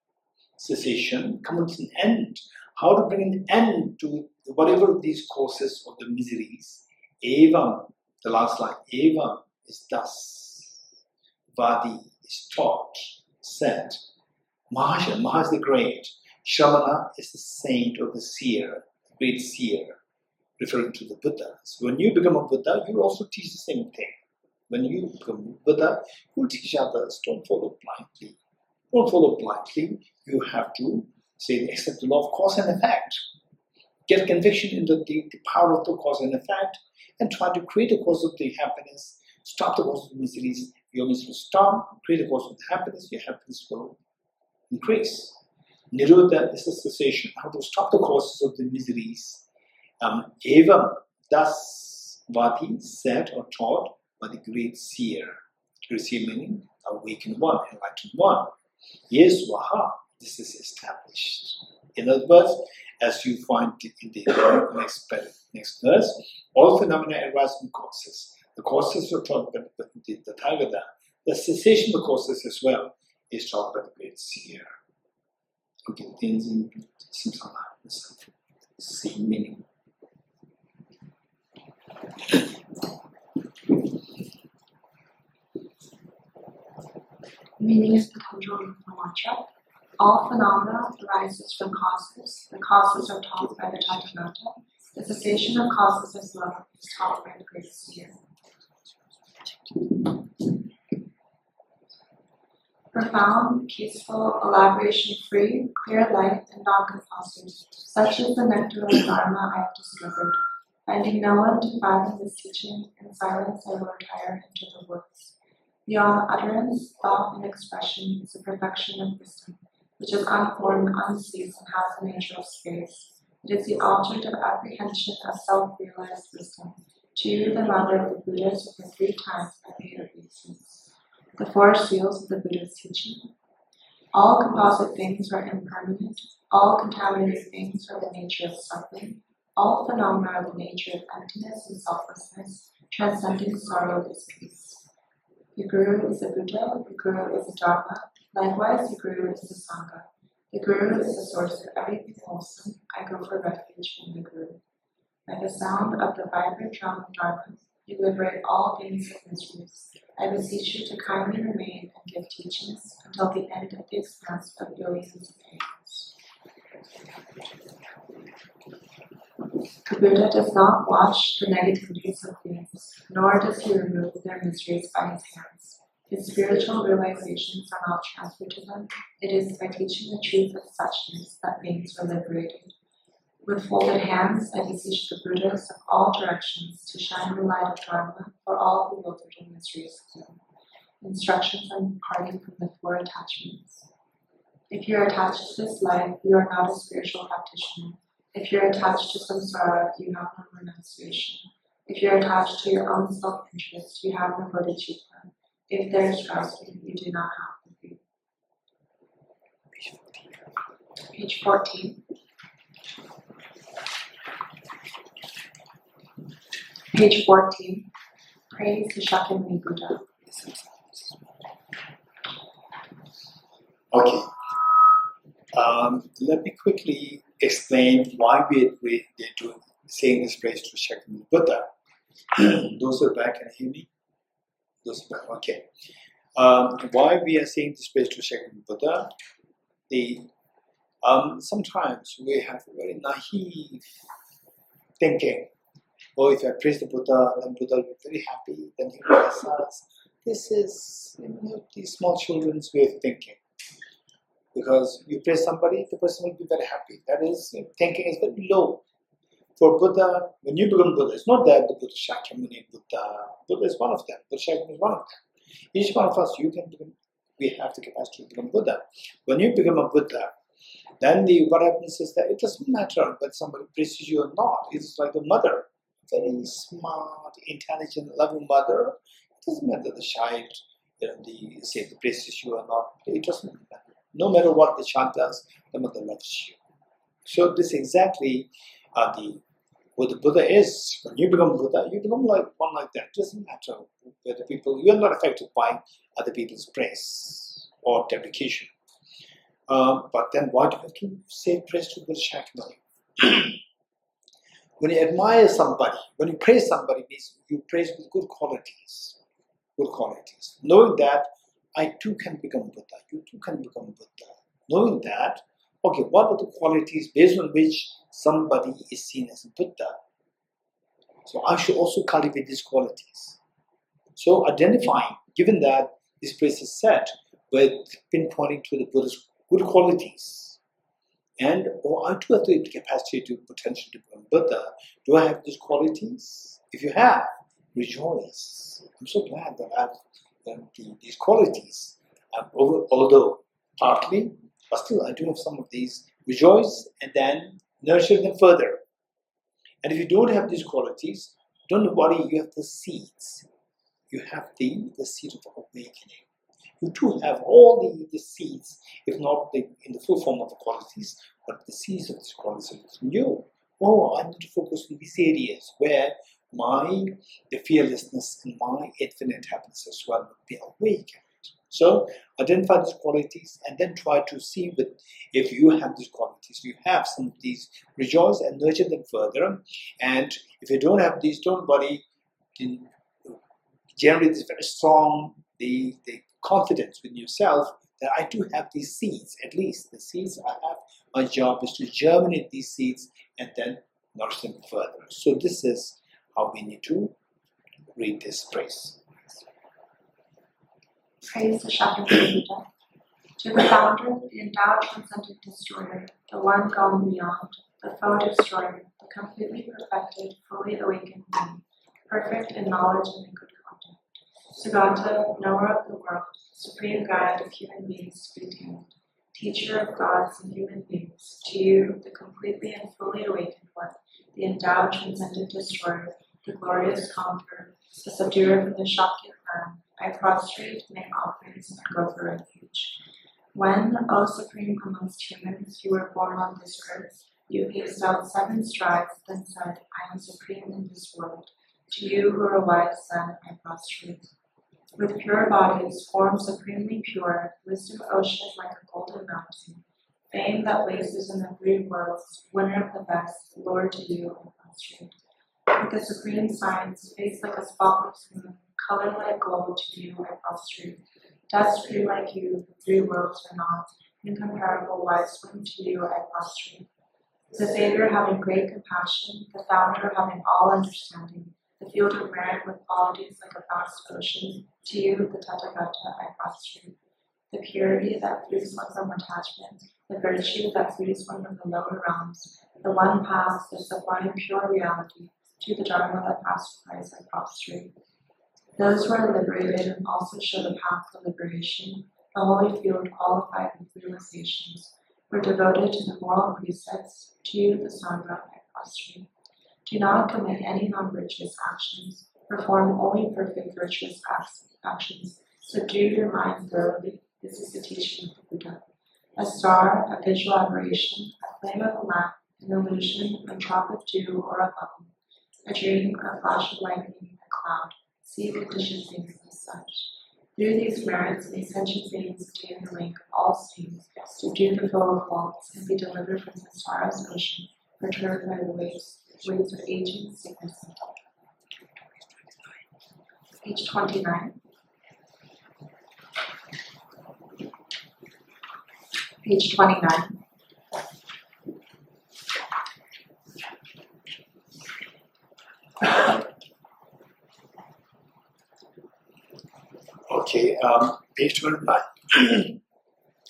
Cessation comes to an end. How to bring an end to whatever of these causes of the miseries? Evam, the last line, Evam is thus. Vadi is taught, said. Mahāyāna, Maha is the great. Shramana is the saint or the seer, great seer, referring to the Buddha. So when you become a Buddha, you also teach the same thing. When you become a Buddha, you teach others, don't follow blindly. Don't follow blindly. You have to accept the law of cause and effect. Get conviction in the power of the cause and effect, and try to create a cause of the happiness, stop the cause of the miseries. Your miseries will stop, create a cause of the happiness, your happiness will increase. Nirodha is the cessation, how to stop the causes of the miseries. Evam, thus, Vadi, said or taught by the great seer. Great seer meaning awakened one, enlightened one. Yes, Waha, this is established. In other words, as you find in the next verse, all phenomena arise from causes. The causes are taught by the Tathagata. The cessation of causes as well is taught by the great seer. Okay, things in same meaning. Meaning is potential of the mantra. All phenomena arises from causes. The causes are taught by the Tathagata. The cessation of causes as well is taught by the Great Seer. Profound, peaceful, elaboration-free, clear light, and non-compulsive, such is the nectar of Dharma I have discovered. Finding no one defiling this teaching, in silence I will retire into the woods. Beyond utterance, thought, and expression is the perfection of wisdom, which is unformed, unceased, and has the nature of space. It is the object of apprehension of self-realized wisdom. To you, the mother of the Buddhas, over 3 times I paid obeisance. The 4 seals of the Buddha's teaching. All composite things are impermanent. All contaminated things are the nature of suffering. All phenomena are the nature of emptiness and selflessness. Transcending sorrow is peace. The Guru is the Buddha. The Guru is the Dharma. Likewise, the Guru is the Sangha. The Guru is the source of everything wholesome. I go for refuge in the Guru. By the sound of the vibrant drum of Dharma, you liberate all beings of miseries. I beseech you to kindly remain and give teachings until the end of the expanse of billions of ages. The Buddha does not watch the negativities of things, nor does he remove their miseries by his hands. His spiritual realizations are not transferred to them. It is by teaching the truth of suchness that beings are liberated. With folded hands, I beseech the Buddhas of all directions to shine the light of Dharma for all bewildered in miseries of them. Instructions on parting from the 4 attachments. If you are attached to this life, you are not a spiritual practitioner. If you are attached to samsara, you have no renunciation. If you are attached to your own self-interest, you have no bodhicitta. If there is grasping, you do not have the view. Page 14. Page 14. Praise to Shakyamuni Buddha. Okay. Let me quickly explain why they're doing saying this praise to Shakyamuni Buddha. Those who are back, can hear me? Those who are back, okay. Why we are saying this praise to Shakyamuni Buddha? Sometimes we have very naive thinking. Oh, if I praise the Buddha, then Buddha will be very happy, then he will bless us. This is these small children's way of thinking. Because you praise somebody, the person will be very happy. That is, thinking is very low. For Buddha, when you become Buddha, it's not that the Buddha Shakyamuni Buddha is one of them. Buddha Shakyamuni is one of them. Each one of us, we have the capacity to become Buddha. When you become a Buddha, then what happens is that it doesn't matter whether somebody praises you or not. It's like a mother, very smart, intelligent, loving mother. It doesn't matter the child, say the praises you or not. It doesn't matter. No matter what the child does, the mother loves you. So this is exactly what the Buddha is. When you become Buddha, you become like one like that. It doesn't matter whether you are not affected by other people's praise or deprecation. But then why do you have to say praise to Buddha Shakyamuni? When you admire somebody, when you praise somebody, means you praise with good qualities. Good qualities. Knowing that I too can become Buddha, you too can become Buddha. Knowing that, okay, what are the qualities based on which somebody is seen as a Buddha? So I should also cultivate these qualities. So identifying, given that this place is set with pinpointing to the Buddha's good qualities, and I do have the capacity to potentially become Buddha. Do I have these qualities? If you have, rejoice. I'm so glad that I have these qualities, although partly, but still I do have some of these. Rejoice and then nurture them further. And if you don't have these qualities, don't worry, you have the seeds. You have the seed of awakening. You do have all the seeds, if not in the full form of the qualities, but the seeds of these qualities in you. Oh, I need to focus on these areas where the fearlessness and my infinite happiness as well would be awakened. So identify these qualities and then try to see if you have these qualities, you have some of these, rejoice and nurture them further. And if you don't have these, don't worry. Generally, this very strong, the confidence within yourself that I do have these seeds. At least the seeds I have, my job is to germinate these seeds and then nourish them further. So this is how we need to read this praise. Praise the Shakyamuni Buddha. To the founder, the endowed transcendent destroyer, the one gone beyond, the foe destroyer, the completely perfected, fully awakened being, perfect in knowledge and in good conduct. Sugata, knower of the world, supreme guide of human beings to be tamed, teacher of gods and human beings, to you, the completely and fully awakened one, the endowed transcendent destroyer, the glorious conqueror, the subduer from the Shakya clan, I prostrate, make offerings, and go for refuge. When, O supreme amongst humans, you were born on this earth, you paced out 7 strides, then said, I am supreme in this world. To you who are wise, son, I prostrate. With pure bodies, form supremely pure, wisdom ocean like a golden mountain, fame that blazes in the 3 worlds, winner of the best, Lord, to you I prostrate. With a supreme science, face like a spotless moon, color like gold, to you I prostrate. Dust free like you, the 3 worlds are not, incomparable wise one, to you I prostrate. The Savior having great compassion, the Founder having all understanding, the field of merit with qualities like a vast ocean, to you, the Tathagata, I prostrate. The purity that frees one from attachment, the virtue that frees one from the lower realms, the one path, the sublime pure reality, to the Dharma that pacifies, I prostrate. Those who are liberated and also show the path to liberation, the holy field qualified with realizations, were devoted to the moral precepts, to you, the Sangha, I prostrate. Do not commit any non-virtuous actions, perform only perfect virtuous actions, subdue your mind thoroughly, this is the teaching of the Buddha. A star, a visual aberration, a flame of a lamp, an illusion, a drop of dew or a bubble, a dream, a flash of lightning, a cloud, see conditioned things as such. Through these merits, may sentient beings attain the link of all states, subdue the foe of faults, and be delivered from the sorrow's ocean, perturbed by the waves of aging, sickness, and death. Page 29. Page 29. Okay, page 29.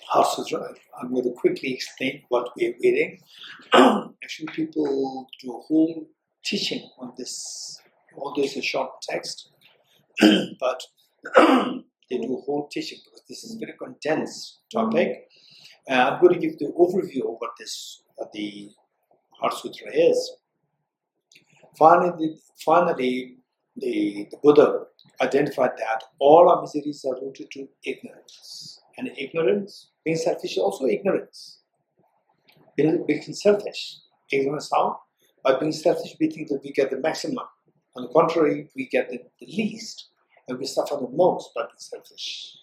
Heart Sutra. I'm going to quickly explain what we're reading. Actually, people do a whole teaching on this, although it's a short text, but they do a whole teaching because this is a very condensed topic. I'm going to give the overview of what the Heart Sutra is. Finally, the Buddha identified that all our miseries are rooted to ignorance. And ignorance, being selfish is also ignorance. Being selfish. Ignorance how? By being selfish, we think that we get the maximum. On the contrary, we get the least. And we suffer the most by being selfish.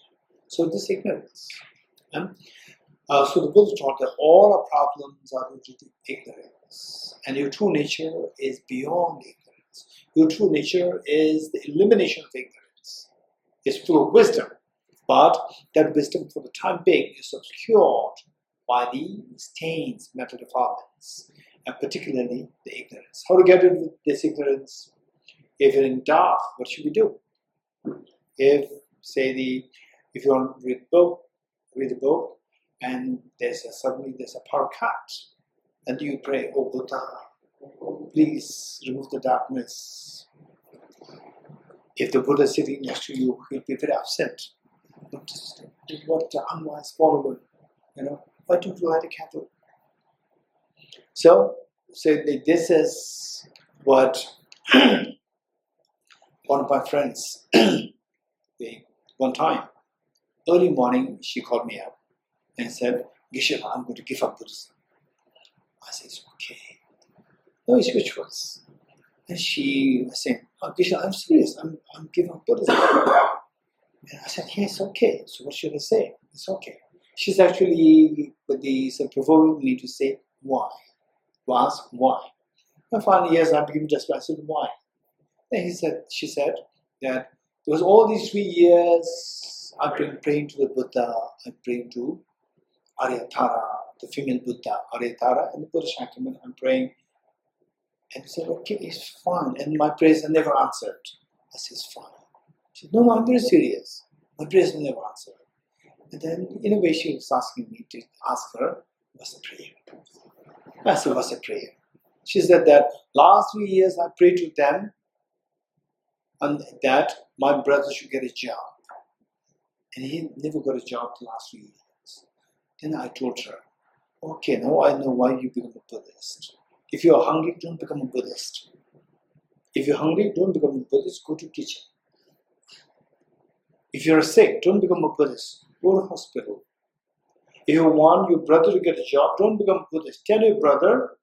So this is ignorance. So the Buddha taught that all our problems are rooted in ignorance. And your true nature is beyond ignorance. Your true nature is the elimination of ignorance. It's full of wisdom. But that wisdom for the time being is obscured by the stains, mental defilements, and particularly the ignorance. How to get rid of this ignorance? If you're in doubt, what should we do? If you want to read the book, and suddenly there's a power cut, and you pray, oh Buddha, please remove the darkness. If the Buddha is sitting next to you, he'll be very upset. What the unwise follower, why don't you light a candle? So this is what one of my friends, one time, early morning, she called me up and said, Geshe-la, I'm going to give up Buddhism. I said, it's okay. No, it's rituals. And she was saying, oh, Geshe-la, I'm serious. I'm giving up Buddhism. And I said, yes, okay. So what should I say? It's okay. She's actually provoking me to say why. To ask why. And finally, yes, I'm giving just I said why. Then she said that there was all these 3 years I'm praying to the Buddha, I'm praying to Aryatara, the female Buddha, Aryatara, and the Buddha Shakyamuni. I'm praying. And he said, okay, it's fine. And my prayers are never answered. I said, it's fine. She said, no, I'm very serious. My prayers are never answered. And then, in a way, she was asking me to ask her, what's the prayer? I said, what's the prayer? She said that last 3 years I prayed to them and that my brother should get a job. And he never got a job the last 3 years. Then I told her, okay, now I know why you become a Buddhist. If you are hungry, don't become a Buddhist. If you're hungry, don't become a Buddhist, go to kitchen. If you're sick, don't become a Buddhist, go to hospital. If you want your brother to get a job, don't become a Buddhist. Tell your brother,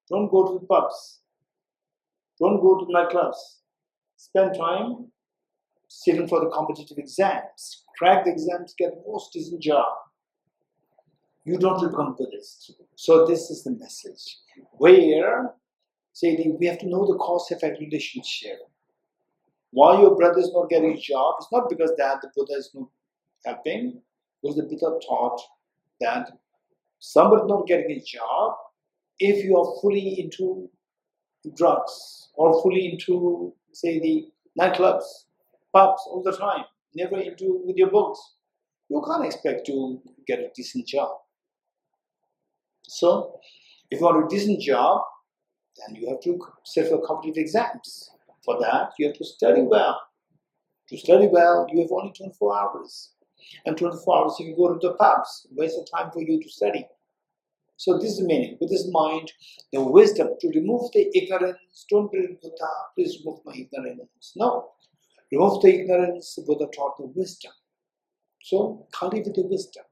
don't go to the pubs. Don't go to nightclubs. Spend time sitting for the competitive exams. Crack the exams, get the most decent job. You don't become Buddhist. So this is the message. Where, we have to know the cause-effect relationship. Why your brother is not getting a job, it's not because that the Buddha is not helping, because the Buddha taught that somebody not getting a job, if you are fully into drugs or fully into, the nightclubs, pubs all the time, never into with your books, you can't expect to get a decent job. So, if you want a decent job, then you have to sit for competitive exams. For that, you have to study well. To study well, you have only 24 hours. And 24 hours, if you go to the pubs, waste the time for you to study. So this is the meaning. With this mind, the wisdom to remove the ignorance. Don't bring Buddha, please remove my ignorance. No. Remove the ignorance, the Buddha taught the wisdom. So cultivate the wisdom.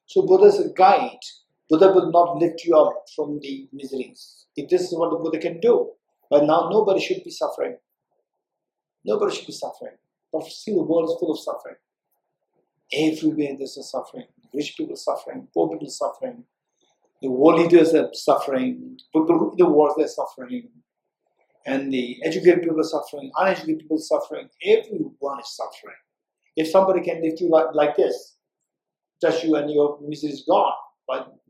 So Buddha is a guide. Buddha will not lift you up from the miseries. If this is what the Buddha can do, but now nobody should be suffering. Nobody should be suffering. But see, the world is full of suffering. Everywhere there's a suffering. Rich people suffering, poor people suffering. The world leaders are suffering. People in the world are suffering. And the educated people are suffering. Uneducated people are suffering. Everyone is suffering. If somebody can lift you like this, touch you and your misery is gone.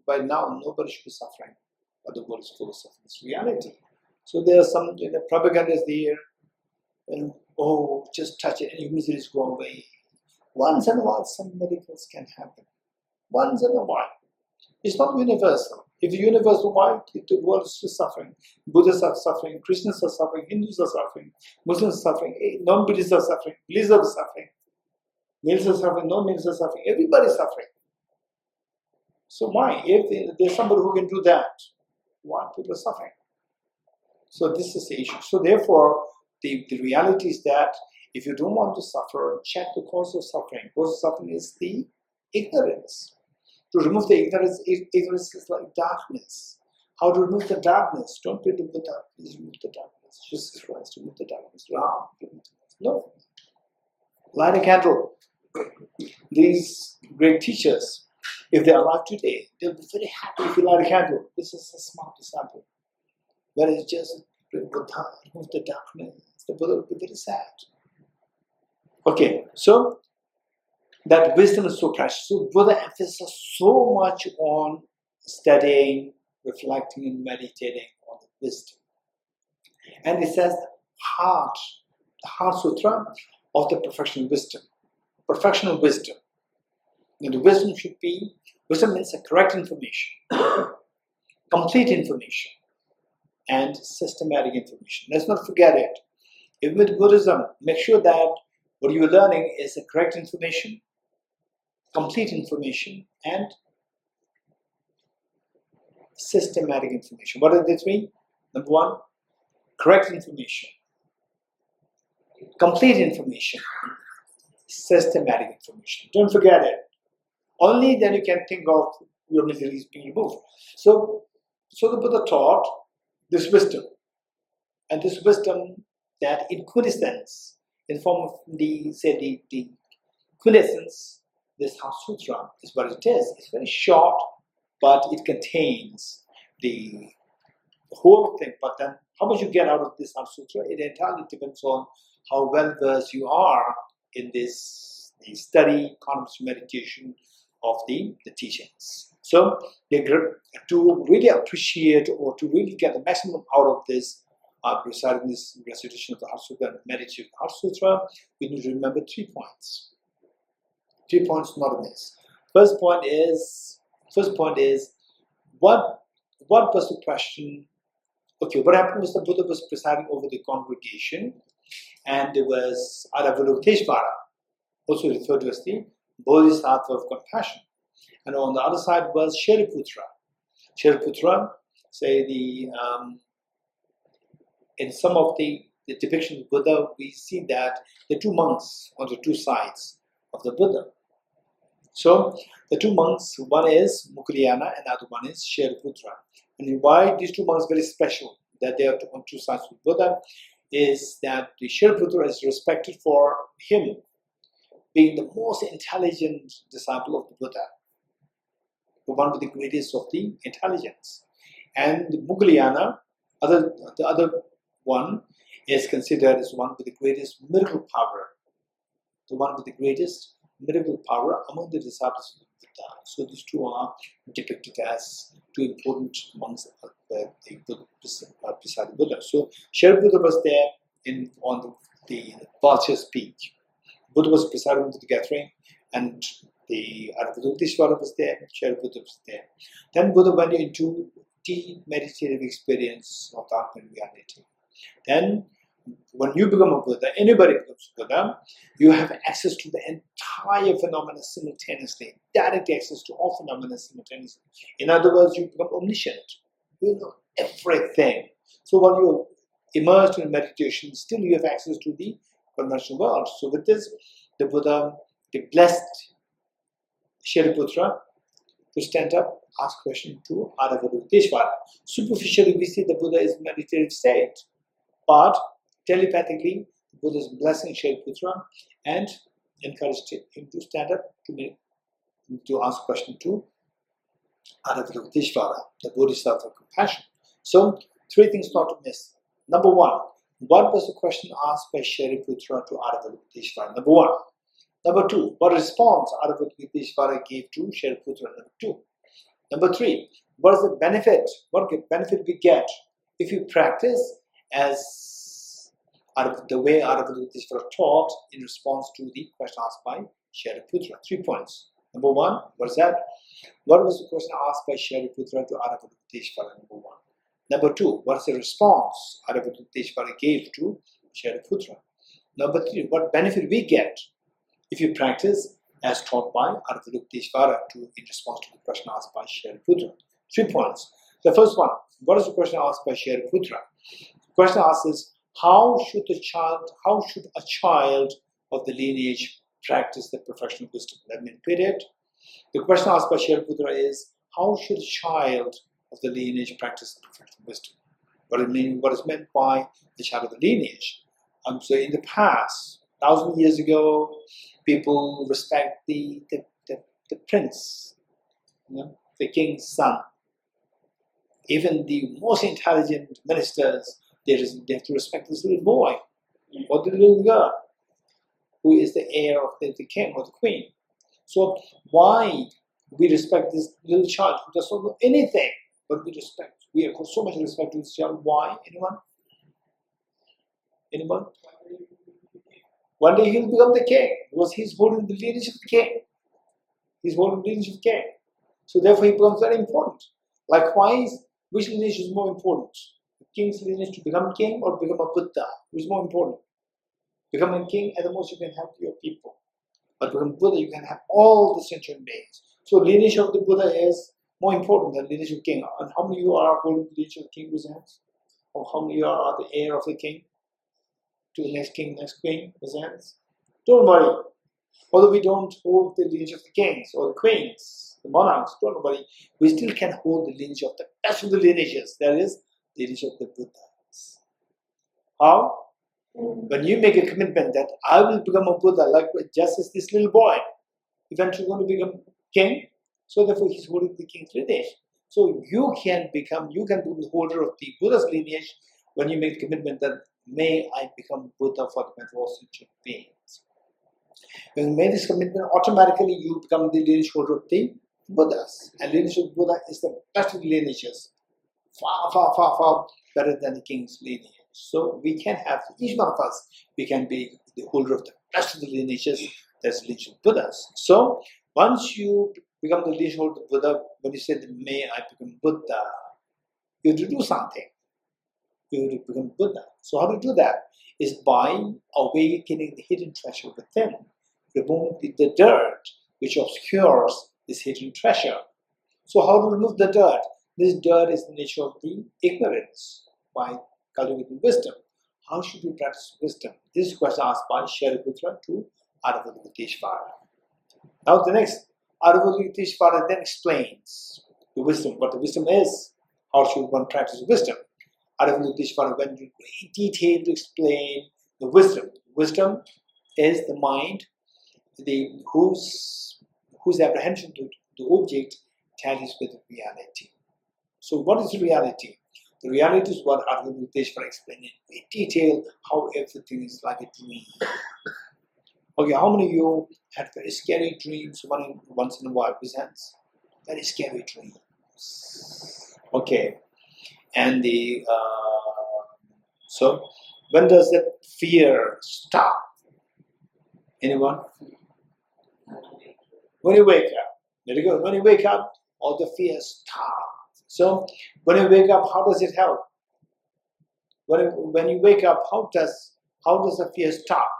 By now, nobody should be suffering. But the world is full of suffering. It's reality. So there are some propagandas there. And, just touch it and your miseries go away. Once in a while, some miracles can happen. Once in a while. It's not universal. If it's universal, why the world is still suffering? Buddhists are suffering, Christians are suffering, Hindus are suffering, Muslims are suffering, non-Buddhists are suffering, Buddhists are suffering, males are suffering, non-males are suffering, everybody is suffering. So why? If there's somebody who can do that, why people are suffering? So this is the issue. So therefore, the reality is that if you don't want to suffer, check the cause of suffering. The cause of suffering is the ignorance. To remove the ignorance is like darkness. How to remove the darkness? Don't pray to Buddha, please remove the darkness. Jesus Christ, remove the darkness. Ram, remove the darkness. No. Light a candle. These great teachers, if they are alive today, they'll be very happy if you light a candle. This is a smart example. But it's just Buddha, remove the darkness. The Buddha will be very sad. Okay, so that wisdom is so precious. So Buddha emphasizes so much on studying, reflecting, and meditating on the wisdom. And it says the heart sutra of the perfectional wisdom. Perfectional wisdom. And the wisdom means a correct information, complete information, and systematic information. Let's not forget it. Even with Buddhism, make sure that what you're learning is the correct information, complete information, and systematic information. What are the three? Number one, correct information, complete information, systematic information. Don't forget it. Only then you can think of your miseries being removed. So the Buddha taught this wisdom. And this wisdom that in quintessence, in form of the quintessence, this Heart Sutra is what it is. It's very short, but it contains the whole thing. But then how much you get out of this Heart Sutra, it entirely depends on how well versed you are in this the study, contemplative meditation of the teachings. So to really appreciate or to really get the maximum out of this, reciting this recitation of the Heart Sutra and meditation of the Heart Sutra, we need to remember 3 points. 3 points not to miss. First point is what was the question? Okay, what happened was the Buddha was presiding over the congregation, and there was Avalokiteshvara, also referred to as the Bodhisattva of compassion. And on the other side was Shariputra. Shariputra, say in some of the depictions of Buddha, we see that the 2 monks on the 2 sides of the Buddha. So the 2 monks, one is Mukulyana and the other one is Shariputra. And why these 2 monks very special, that they are on 2 sides of Buddha, is that the Shariputra is respected for him being the most intelligent disciple of the Buddha, the one with the greatest of the intelligence. And the Mukulyana, the other one, is considered as one with the greatest miracle power, the one with the greatest miracle power among the disciples of the Buddha. So these 2 are depicted as 2 important monks beside the Buddha. So Shariputra was there on the vulture's peak. Buddha was presiding over the gathering, and the Avalokiteshvara was there, Shariputra was there. Then Buddha went into deep meditative experience of Atman reality. Then when you become a Buddha, anybody becomes a Buddha, you have access to the entire phenomena simultaneously, direct access to all phenomena simultaneously. In other words, you become omniscient. You know everything. So while you're immersed in meditation, still you have access to the conventional world. So with this, the Buddha, the blessed Shariputra, to stand up, ask question to Avalokiteshvara. Superficially, we see the Buddha is in meditative state, but telepathically, the Buddha is blessing Shariputra and encouraged him to stand up to ask question to Avalokiteshvara, the Bodhisattva of compassion. So 3 things not to miss. Number 1, what was the question asked by Shariputra to Avalokiteshvara? Number 1. Number 2, what response Avalokiteshvara gave to Shariputra? Number 2. Number 3, what is the benefit? What benefit we get if you practice as the way Avalokiteshvara taught in response to the question asked by Shariputra? 3 points. Number 1, what is that? What was the question asked by Shariputra to Avalokiteshvara? Number 1. Number 2, what is the response Avalokiteshvara gave to Shariputra? Number 3, what benefit we get if you practice as taught by Avalokiteshvara in response to the question asked by Shariputra? 3 points. The first one, what is the question asked by Shariputra? The question asked is, how should a child of the lineage practice the professional wisdom? Let me repeat it. The question asked by Shariputra is, how should a child of the lineage practice the professional wisdom? What is meant by the child of the lineage? So in the past, 1,000 years ago, people respect the prince, the king's son. Even the most intelligent ministers, they have to respect this little boy or the little girl who is the heir of the king or the queen. So why we respect this little child who does not know anything, but we have so much respect to this child? Why? Anyone? Anyone? One day he'll become the king, because he's holding the lineage of the king. He's holding the lineage of the king. So therefore he becomes very important. Likewise, which lineage is more important? The king's lineage to become king or become a Buddha? Which is more important? Becoming king, at the most you can have your people. But becoming Buddha, you can have all the sentient beings. So lineage of the Buddha is more important than lineage of the king. And how many of you are holding the lineage of the king with hands? Or how many of you are the heir of the king? To the next king, next queen, with hands? Don't worry. Although we don't hold the lineage of the kings or the queens, the monarchs, don't worry. We still can hold the lineage of the best of the lineages. That is, the lineage of the Buddhas. How? When you make a commitment that I will become a Buddha, like just as this little boy eventually going to become king, so therefore he's holding the king's lineage. So you can become the holder of the Buddha's lineage when you make a commitment that may I become Buddha for the benefit of all sentient beings. When you make this commitment, automatically you become the lineage holder of the Buddhas. And lineage of Buddha is the best of lineages. Far, far, far, far better than the king's lineage. So we can have, each one of us, we can be the holder of the best of the lineages, that's lineage of Buddhas. So once you become the lineage holder of Buddha, when you say, may I become Buddha, you have to do something. You have to become Buddha. So how to do that? Is by awakening the hidden treasure within. Remove the dirt which obscures this hidden treasure. So how to remove the dirt? This dirt is the nature of the ignorance by cultivating wisdom. How should we practice wisdom? This is a question asked by Shariputra to Aravadutishvara. Now the next, Aravadutishvara then explains the wisdom, what the wisdom is. How should one practice wisdom? Aravadutishvara went into great detail to explain the wisdom. Wisdom is the mind, whose apprehension to the object tallies with reality. So what is reality? The reality is what Aravadutishvara explained in great detail, how everything is like a dream. Okay, how many of you had very scary dreams once in a while? Presents very scary dreams. Okay, and so when does that fear stop? Anyone? When you wake up. There you go. When you wake up, all the fear stops. So when you wake up, how does it help? When you wake up, how does the fear stop?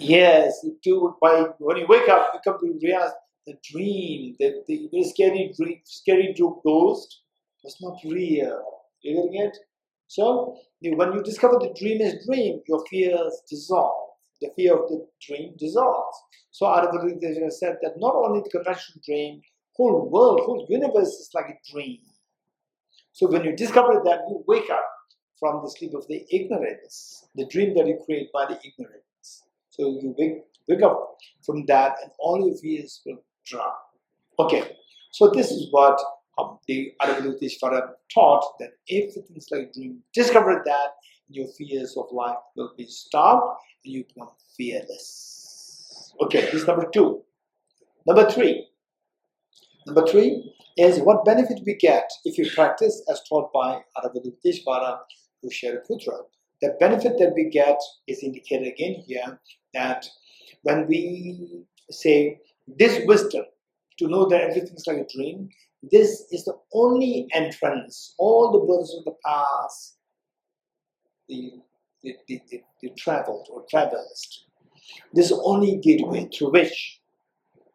Yes, you do. When you wake up, you come to realize the dream, the scary ghost was not real. You getting it? So when you discover the dream is dream, your fears dissolve. The fear of the dream dissolves. So Aravadutishvara said that not only the conventional dream, whole world, whole universe is like a dream. So when you discover that, you wake up from the sleep of the ignorance, the dream that you create by the ignorance. So you wake up from that, and all your fears will drop. Okay, so this is what the Aravadutishvara taught, that everything is like a dream. Discover that, your fears of life will be stopped, and you become fearless. Okay, this is number 2. Number 3. Number 3 is what benefit we get if you practice as taught by Aravadutishvara to Shariputra. The benefit that we get is indicated again here, that when we say this wisdom, to know that everything is like a dream, this is the only entrance. All the Buddhas of the past, they traveled or traversed. This is the only gateway through which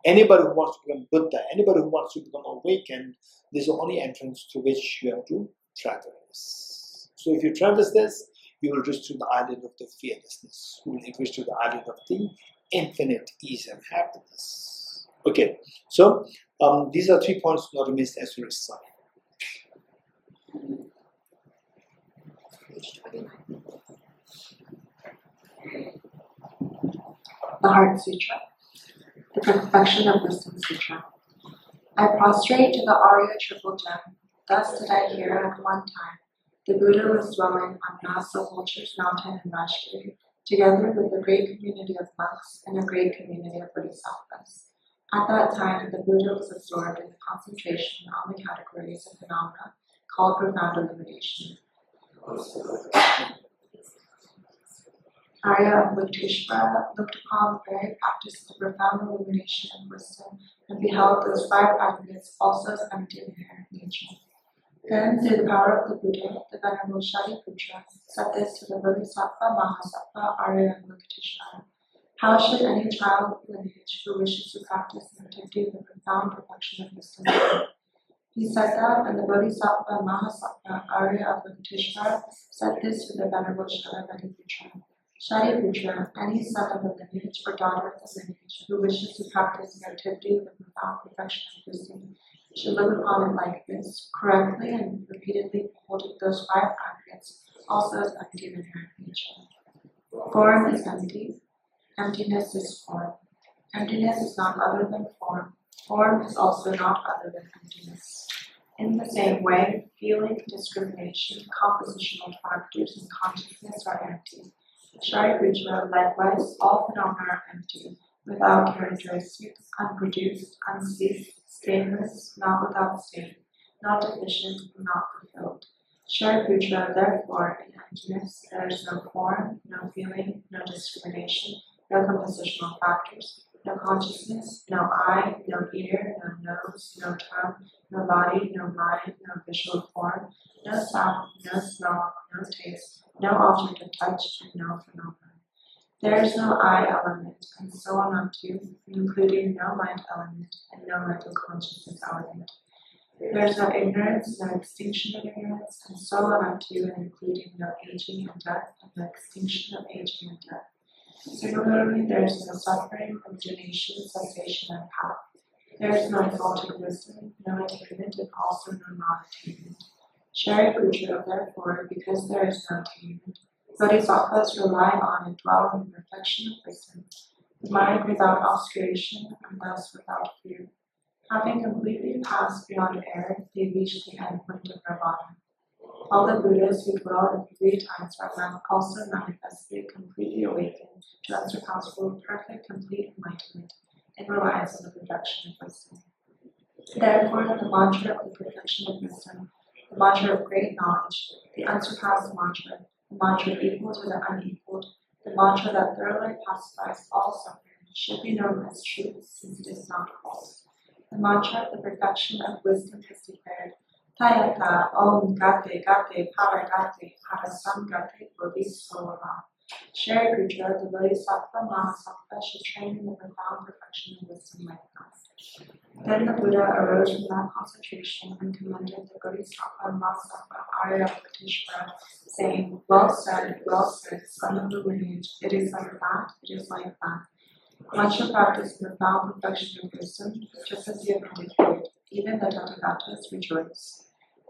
anybody who wants to become Buddha, anybody who wants to become awakened, this is the only entrance through which you have to traverse. So if you traverse this, you will reach to the island of the fearlessness. You will reach to the island of the infinite ease and happiness. Okay, so these are 3 points not to miss as we recite. The Heart Sutra, the Perfection of Wisdom Sutra. I prostrate to the Arya Triple Gem. Thus did I hear at one time. The Buddha was dwelling on Nasa Vulture's Mountain in Rajgiri, together with a great community of monks and a great community of bodhisattvas. At that time, the Buddha was absorbed in the concentration on the categories of phenomena called profound illumination. Arya Bodhichitta looked upon the very practice of profound illumination and wisdom and beheld those 5 aggregates also as empty and inherent nature. Then, through the power of the Buddha, the Venerable Shariputra said this to the Bodhisattva, Mahasattva, Arya, and Bodhichitta. How should any child of lineage who wishes to practice the activity of the profound perfection of wisdom do? He said that, and the Bodhisattva, Mahasattva, Arya, and Bodhichitta said this to the Venerable Shariputra. Shariputra, any son of the lineage or daughter of the lineage who wishes to practice the activity of the profound perfection of wisdom should look upon it like this, correctly and repeatedly beholding those 5 aggregates also as empty of inherent nature. Form is empty. Emptiness is form. Emptiness is not other than form. Form is also not other than emptiness. In the same way, feeling, discrimination, compositional factors, and consciousness are empty. Shariputra, likewise, all phenomena are empty, without characteristics, unproduced, unceased, stainless, not without stain, not deficient, not fulfilled. Shariputra, therefore, in emptiness, there is no form, no feeling, no discrimination, no compositional factors, no consciousness, no eye, no ear, no nose, no tongue, no body, no mind, no visual form, no sound, no smell, no taste, no object of touch, and no phenomenon. There is no I element, and so on up to, including no mind element, and no mental consciousness element. There is no ignorance, no extinction of ignorance, and so on up to, and including no aging and death, and no extinction of aging and death. Similarly, there is no suffering, origination, cessation, and path. There is no exalted wisdom, no attainment, and also no non-attainment. Shariputra, therefore, because there is no attainment, Bodhisattvas rely on and dwell in the perfection of wisdom, the mind without obscuration, and thus without fear. Having completely passed beyond error, they reach the end point of nirvana. All the Buddhas who dwell in the three times are now also manifestly completely awakened to unsurpassable, perfect, complete enlightenment in reliance on the perfection of wisdom. Therefore, the mantra of the perfection of wisdom, the mantra of great knowledge, the unsurpassed mantra, the mantra of equals with the unequaled, the mantra that thoroughly pacifies all suffering, should be known as truth, since it is not false. The mantra of the perfection of wisdom is declared, Tayata Om Gate Gate Paragate Parasam Gate Bodhisattva. Shariputra, the Bodhisattva Mahasattva, should train in the profound perfection of wisdom like us. Then the Buddha arose from that concentration and commended the Bodhisattva Mahasattva Arya Pratishvara, saying, well said, son of the lineage, it is like that, it is like that. One should practice the profound perfection of wisdom, just as you have indicated, even the Tathagatas rejoice.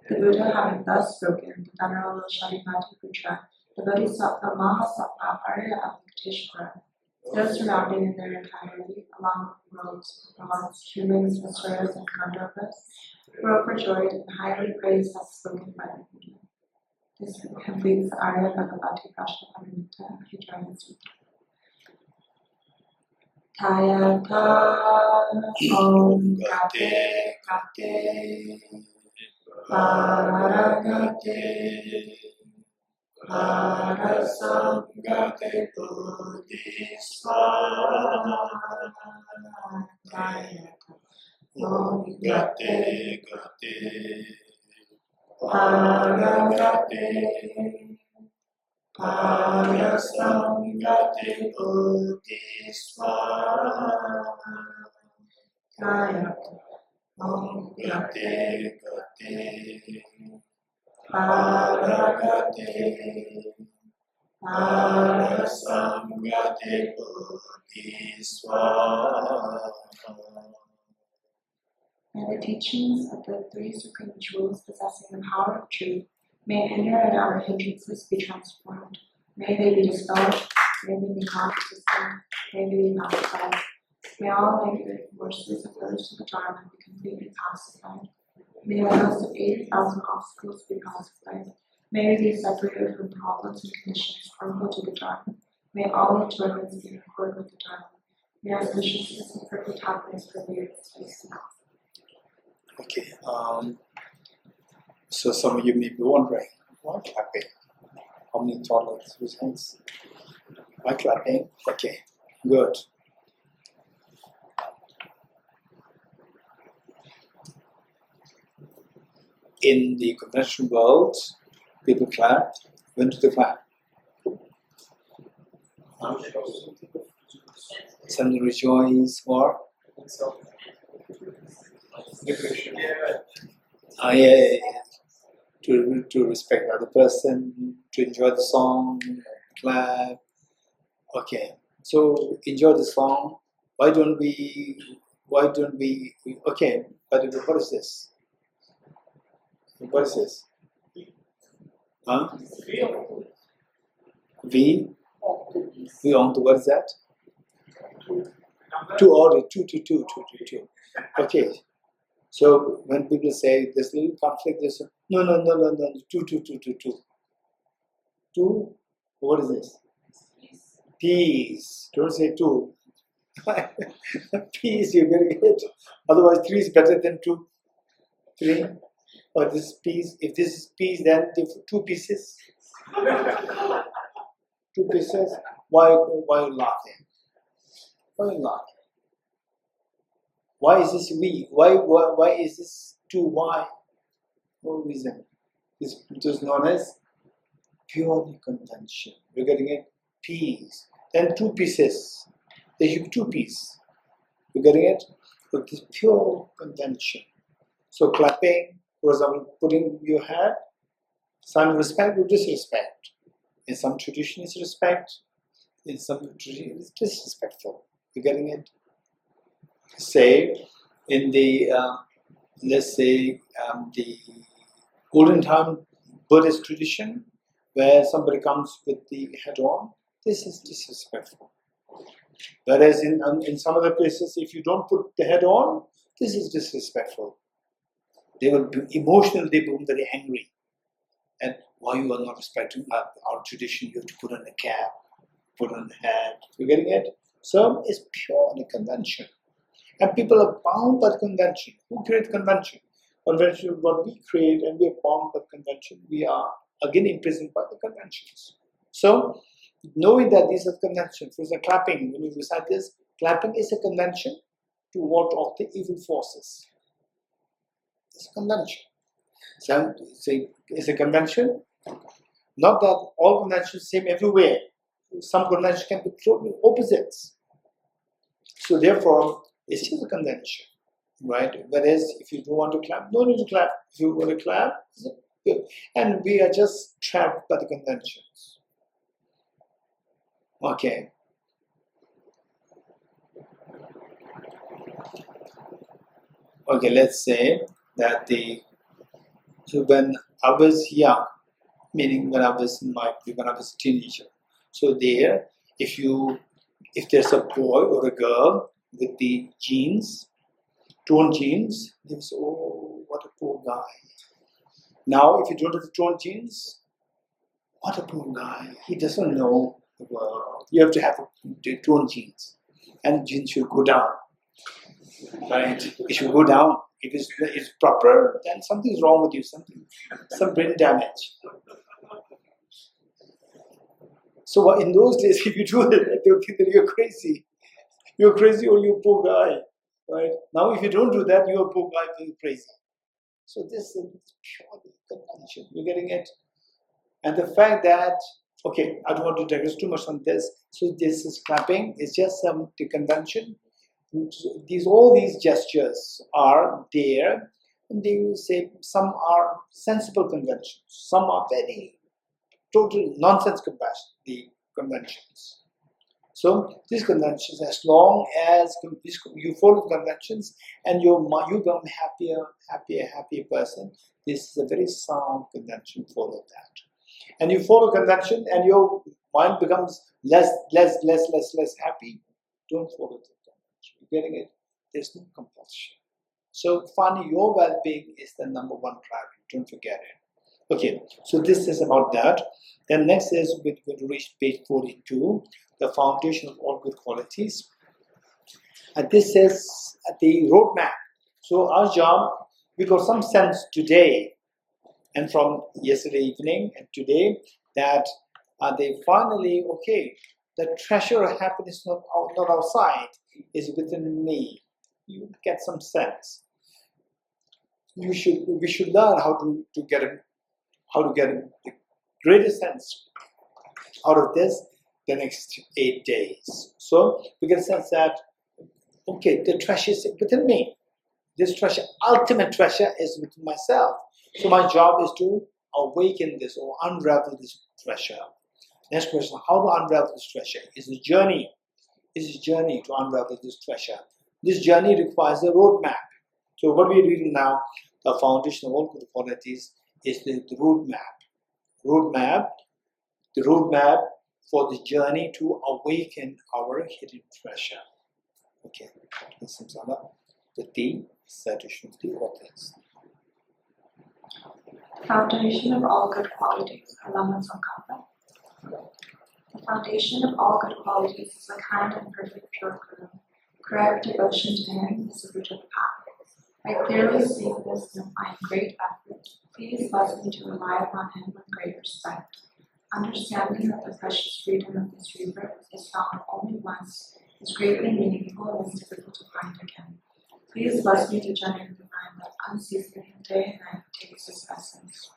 The Buddha having thus spoken, the Venerable Shariputra, the Bodhisattva Mahasattva Arya Avalokiteshvara, those surrounding in their entirety, along with worlds, gods, humans, asuras, and Gandharvas, were overjoyed and highly praised as spoken by the Buddha. This completes the Arya Bhagavati Prashnaparamita of Hidayat Sutta. Tayata Om Gate Gate Paragate Parasam Gate Bodhisattva Tayata Om Gate Gate Paragate Parasam Gate Bodhisattva Tayata Om Gate Gate Paragate Parasam Gate Bodhisattva. May the teachings of the three supreme jewels possessing the power of truth may hinder and our hindrances be transformed. May they be dispelled, may they be non-existent, may they be modified. May all negative forces opposed to the Dharma be completely pacified. May the host of 80,000 obstacles be pacified. May we be separated from problems and conditions harmful to the Dharma. May all enjoyments be in accord with the Dharma. May auspiciousness and perfect happiness pervade this space now. Okay, so some of you may be wondering, why clapping? How many toilets with hands? Why clapping? Okay, good. In the conventional world, people clap. When do they clap? Some rejoice or? To respect another person, to enjoy the song, clap. Okay, so enjoy the song. Why don't we? Okay, but what is this? What is this? Huh? We on to what is that? 2 order, 2. Okay. So when people say this little conflict, they say, no, two. Two, what is this? Peace. Don't say two. Peace, you're going to get. Otherwise, three is better than two. Three. Or this piece, if this is piece, then two pieces. Two pieces. Why are you laughing? Why are you laughing? Why is this we? Why is this two? Why? No reason. This is known as pure contention. You're getting it? Peace. Then two pieces. There should be two pieces. You're getting it? But this pure contention. So clapping, for example, putting your hand, some respect or disrespect. In some tradition it's respect, in some tradition it's disrespectful. You're getting it? Say, in the, let's say, the golden time Buddhist tradition, where somebody comes with the head on, this is disrespectful. Whereas in some other places, if you don't put the head on, this is disrespectful. They will be emotional, they become very angry. And why you are not respecting our tradition, you have to put on a cap, put on the hat. You're getting it? So it's purely convention. And people are bound by the convention. Who creates convention? Convention is what we create, and we are bound by the convention. We are again imprisoned by the conventions. So, knowing that these are conventions, for example, clapping, when you recite this, clapping is a convention to ward off the evil forces. It's a convention. So, it's a convention. Not that all conventions same everywhere. Some conventions can be totally opposites. So therefore, it's still a convention, right? Whereas if you don't want to clap, no need to clap. If you want to clap, and we are just trapped by the conventions. Okay. Okay, let's say that so when I was young, meaning when I was a teenager, so there, if there's a boy or a girl with the jeans, torn jeans, they say, oh, what a poor guy. Now, if you don't have the torn jeans, what a poor guy. He doesn't know the world. You have to have the torn jeans. And jeans should go down. Right? It should go down. If it's proper, then something's wrong with you. Some brain damage. So in those days, if you do it, they'll think that you're crazy. You're crazy or you're a poor guy. Right? Now, if you don't do that, you're a poor guy, you're crazy. So this is purely convention. You're getting it? And the fact that, okay, I don't want to digress too much on this. So this is clapping. It's just the convention. All these gestures are there. And they will say some are sensible conventions. Some are very total nonsense the conventions. So these conventions, as long as you follow the conventions and you become happier person, this is a very sound convention. Follow that, and you follow convention, and your mind becomes less happy. Don't follow the convention. You're getting it? There's no compulsion. So finding your well-being is the number one priority. Don't forget it. Okay, so this is about that. Then next is we're going to reach page 42, the foundation of all good qualities. And this is the roadmap. So our job, we got some sense today and from yesterday evening and today that they finally, okay, the treasure of happiness not outside, is within me. You get some sense. We should learn how to get the greatest sense out of this the next 8 days. So we get a sense that, okay, the treasure is within me. This treasure, ultimate treasure, is within myself. So my job is to awaken this or unravel this treasure. Next question, how to unravel this treasure? Is a journey. It's a journey to unravel this treasure. This journey requires a roadmap. So what we're reading now, the foundation of all good qualities, is the roadmap. The roadmap for the journey to awaken our hidden treasure. Okay, this is The D, citation of the authors. The foundation of all good qualities are Lama Tsongkhapa. The foundation of all good qualities is a kind and perfect pure Guru. Correct devotion to him is the root of the path. By clearly seeing this and applying great effort, please bless me to rely upon him with great respect. Understanding that the precious freedom of this rebirth is found only once is greatly meaningful and is difficult to find again. Please bless me to generate the mind that unceasingly day and night takes its essence.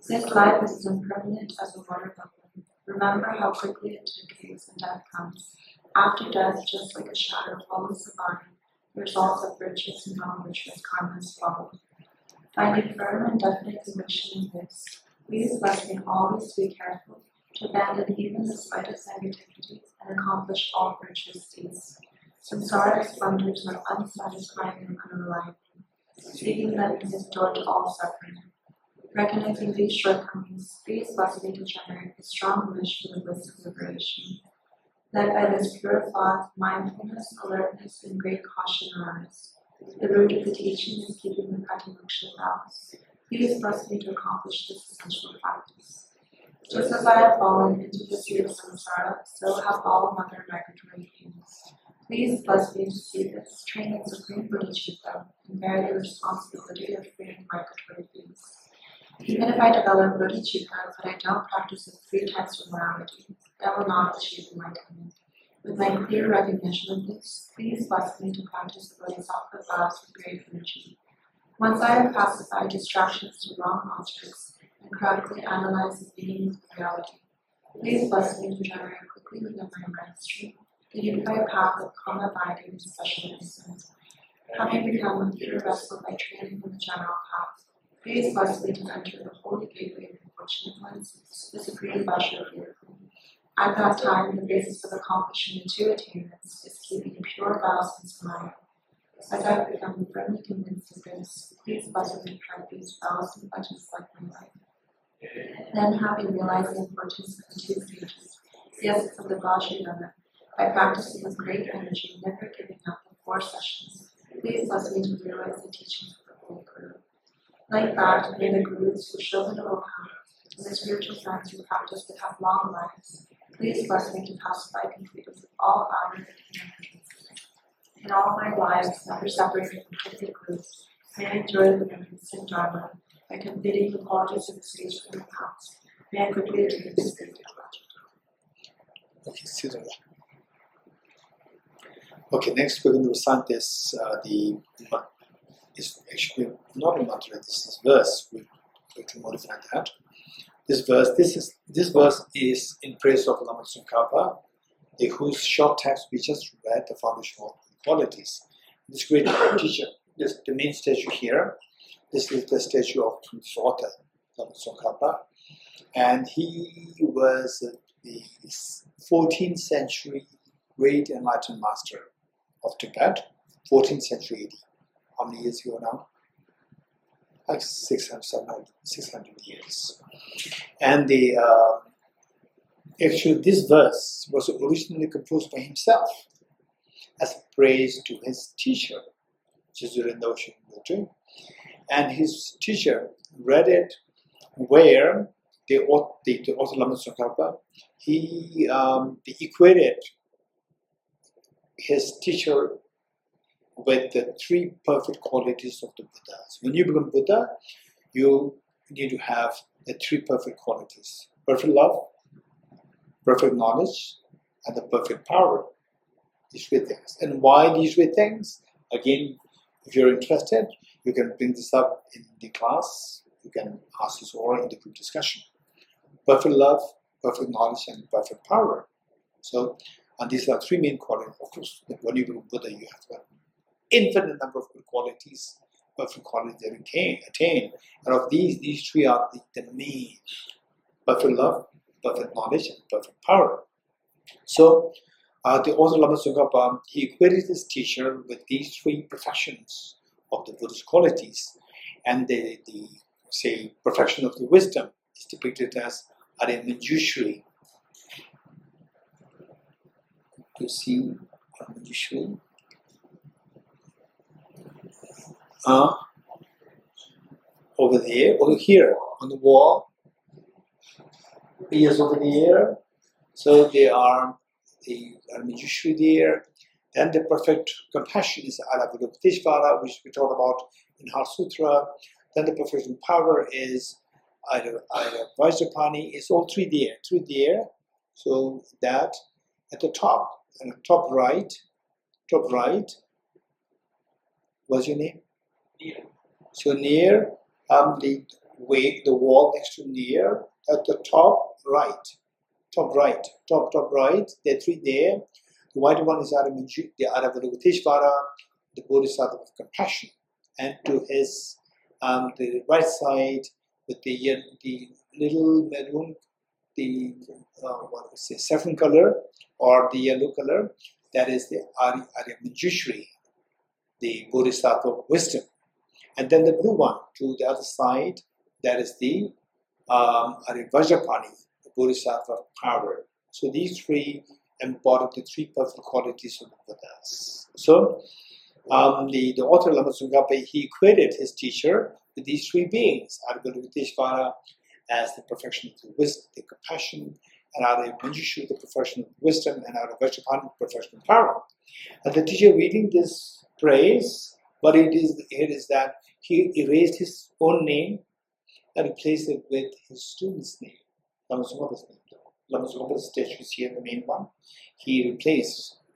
This life is as impermanent as a water bubble. Remember how quickly it decays and death comes. After death, just like a shadow follows the body, the results of virtuous and non-virtuous karmas follow. Finding firm and definite conviction in this, please bless me always to be careful, to abandon even the slightest negativity and accomplish all virtuous deeds. Samsara splendors are unsatisfying and unreliable. Seeking them is a door to all suffering. Recognizing these shortcomings, please bless me to generate a strong wish for the bliss of liberation. Led by this pure thought, mindfulness, alertness, and great caution arise. The root of the teaching is keeping the Pratimoksha vows. Please bless me to accomplish this essential practice. Just as I have fallen into the sea of samsara, so have all mother migratory beings. Please bless me to see this, train in supreme bodhicitta, and bear the responsibility of freeing migratory beings. Even if I develop bodhicitta, but I don't practice the 3 types of morality, I will not achieve enlightenment. With my clear recognition of this, please bless me to practice the bodhisattva vows with great energy. Once I have pacified distractions to wrong objects and critically analyze the meaning of reality, please bless me to generate quickly within my mind stream the unified path of calm abiding and special instinct. Having become a pure vessel by training in the general path, please bless me to enter the holy gateway of unfortunate ones, the supreme pleasure of miracle. At that time, the basis of accomplishing the 2 attainments is keeping pure vows and samadhi. As I have become firmly convinced of this, please bless me to try these vows and pledges like my life. Then, having realized the importance of the 2 stages, the essence of the Bodhichitta, by practicing with great energy, never giving up the 4 sessions, please bless me to realize the teachings of the Holy Guru. Like that, may the Gurus who show the noble path and the spiritual friends who practice but have long lives, please bless me to pacify completely with all outer and inner hindrances. In all my lives, never separated from perfect groups, may I enjoy the benefits of Dharma by completing the qualities of the sage from the past. May I quickly attain the spirit of Bodhichitta. Okay, sit down. Okay, next we're going to recite this. It's actually not a mantra. This is verse. We're going to modify that. This verse is in praise of Lama Tsongkhapa, whose short text we just read, the foundational qualities. This great teacher, this the main statue here. This is the statue of its author, Lama Tsongkhapa, and he was the 14th century great enlightened master of Tibet, 14th century AD. How many years ago now? Like 600 years. And actually this verse was originally composed by himself as a praise to his teacher, Geshe-la, and his teacher read it where the author Lama Tsongkhapa, he equated his teacher with the 3 perfect qualities of the Buddha. So when you become Buddha, you need to have the 3 perfect qualities: perfect love, perfect knowledge, and the perfect power. These 3 things. And why these 3 things? Again, if you're interested, you can bring this up in the class. You can ask this or in the group discussion. Perfect love, perfect knowledge, and perfect power. So, and these are 3 main qualities. Of course, when you become Buddha, you have to have infinite number of good qualities, perfect qualities that you can attain. And of these 3 are the main: perfect love, perfect knowledge, and perfect power. So, the author Lama Tsongkhapa, he equated his teacher with these 3 perfections of the Buddhist qualities, and the perfection of the wisdom is depicted as Are Manjushri. You see Manjushri? over there, over here on the wall. Yes, over there. So there are the Manjushri there. Then the perfect compassion is Aravadopatishvara, which we talked about in Heart Sutra. Then the perfection power is either Vajrapani. It's all three there. So that at the top, and top right, what's your name? Near. So near the wall next to near at the top right, there are three there. The white one is the Aravadopatishvara, the Bodhisattva of compassion, and to his the right side with the little maroon, the saffron color or the yellow color, that is the Arya Manjushri, the Bodhisattva of wisdom. And then the blue one to the other side, that is the Arya Vajrapani, the Bodhisattva of power. So these three embody the three perfect qualities of the Buddhas. So the author Lama Tsongkhapa, he equated his teacher with these three beings, Aravadopatishvara as the perfection of the wisdom, the compassion, and Arya Manjushri, the perfection of wisdom, and Arya Vajrapani, the perfection of power. And the teacher reading this praise, what it is that he erased his own name and replaced it with his student's name, Lama Tsongkhapa's name. Lama Tsongkhapa's statue is here, the main one. He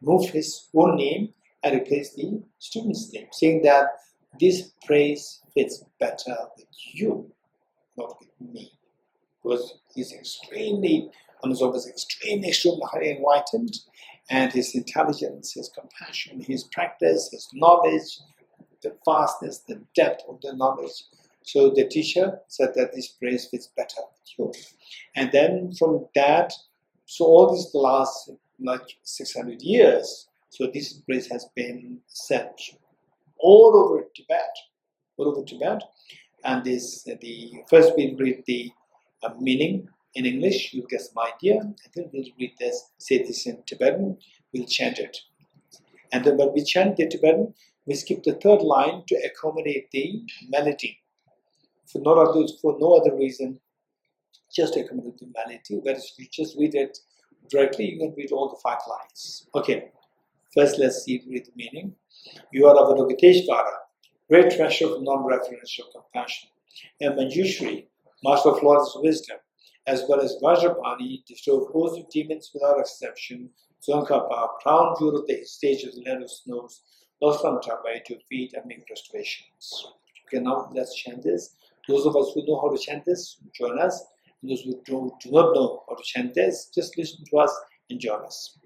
moved his own name and replaced the student's name, saying that this praise fits better with you, not with me. Because he's extremely highly enlightened, and his intelligence, his compassion, his practice, his knowledge, the vastness, the depth of the knowledge. So the teacher said that this praise fits better with you. And then from that, so all these last 600 years, so this praise has been said all over Tibet. And first we'll read the meaning in English, you'll get some idea, and then we'll say this in Tibetan, we'll chant it. And then when we chant the Tibetan, we skip the third line to accommodate the melody. For no other reason, just to accommodate the melody. Whereas if you just read it directly, you can read all the 5 lines. Okay, first let's read the meaning. You are Aravadopatishvara, great treasure of non-referential compassion, and Manjushri, master of Lord's wisdom, as well as Vajrapani, destroyer of hosts of demons without exception, Tsongkhapa, crown jewel of the stage of the land of snows, lost from Tibet to your feet and make restorations. Okay, now let's chant this. Those of us who know how to chant this, join us. And those who do not know how to chant this, just listen to us and join us.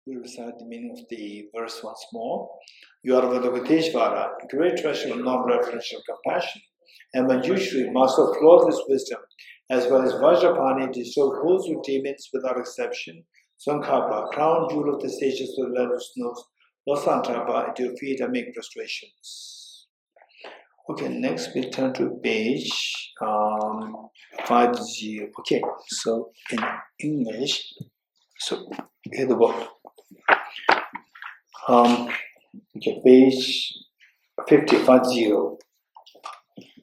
We recite the meaning of the verse once more. You are Vadavadeshvara, great treasure of non-referential compassion, and Manjushri, master of flawless wisdom, as well as Vajrapani, the so-called demons without exception, Sankapa, crown jewel of the sages of the land of snows, Losantapa, at your feet and make prostrations. Okay, next we turn to page 50. Okay, so in English, so here the book. Okay, page 50.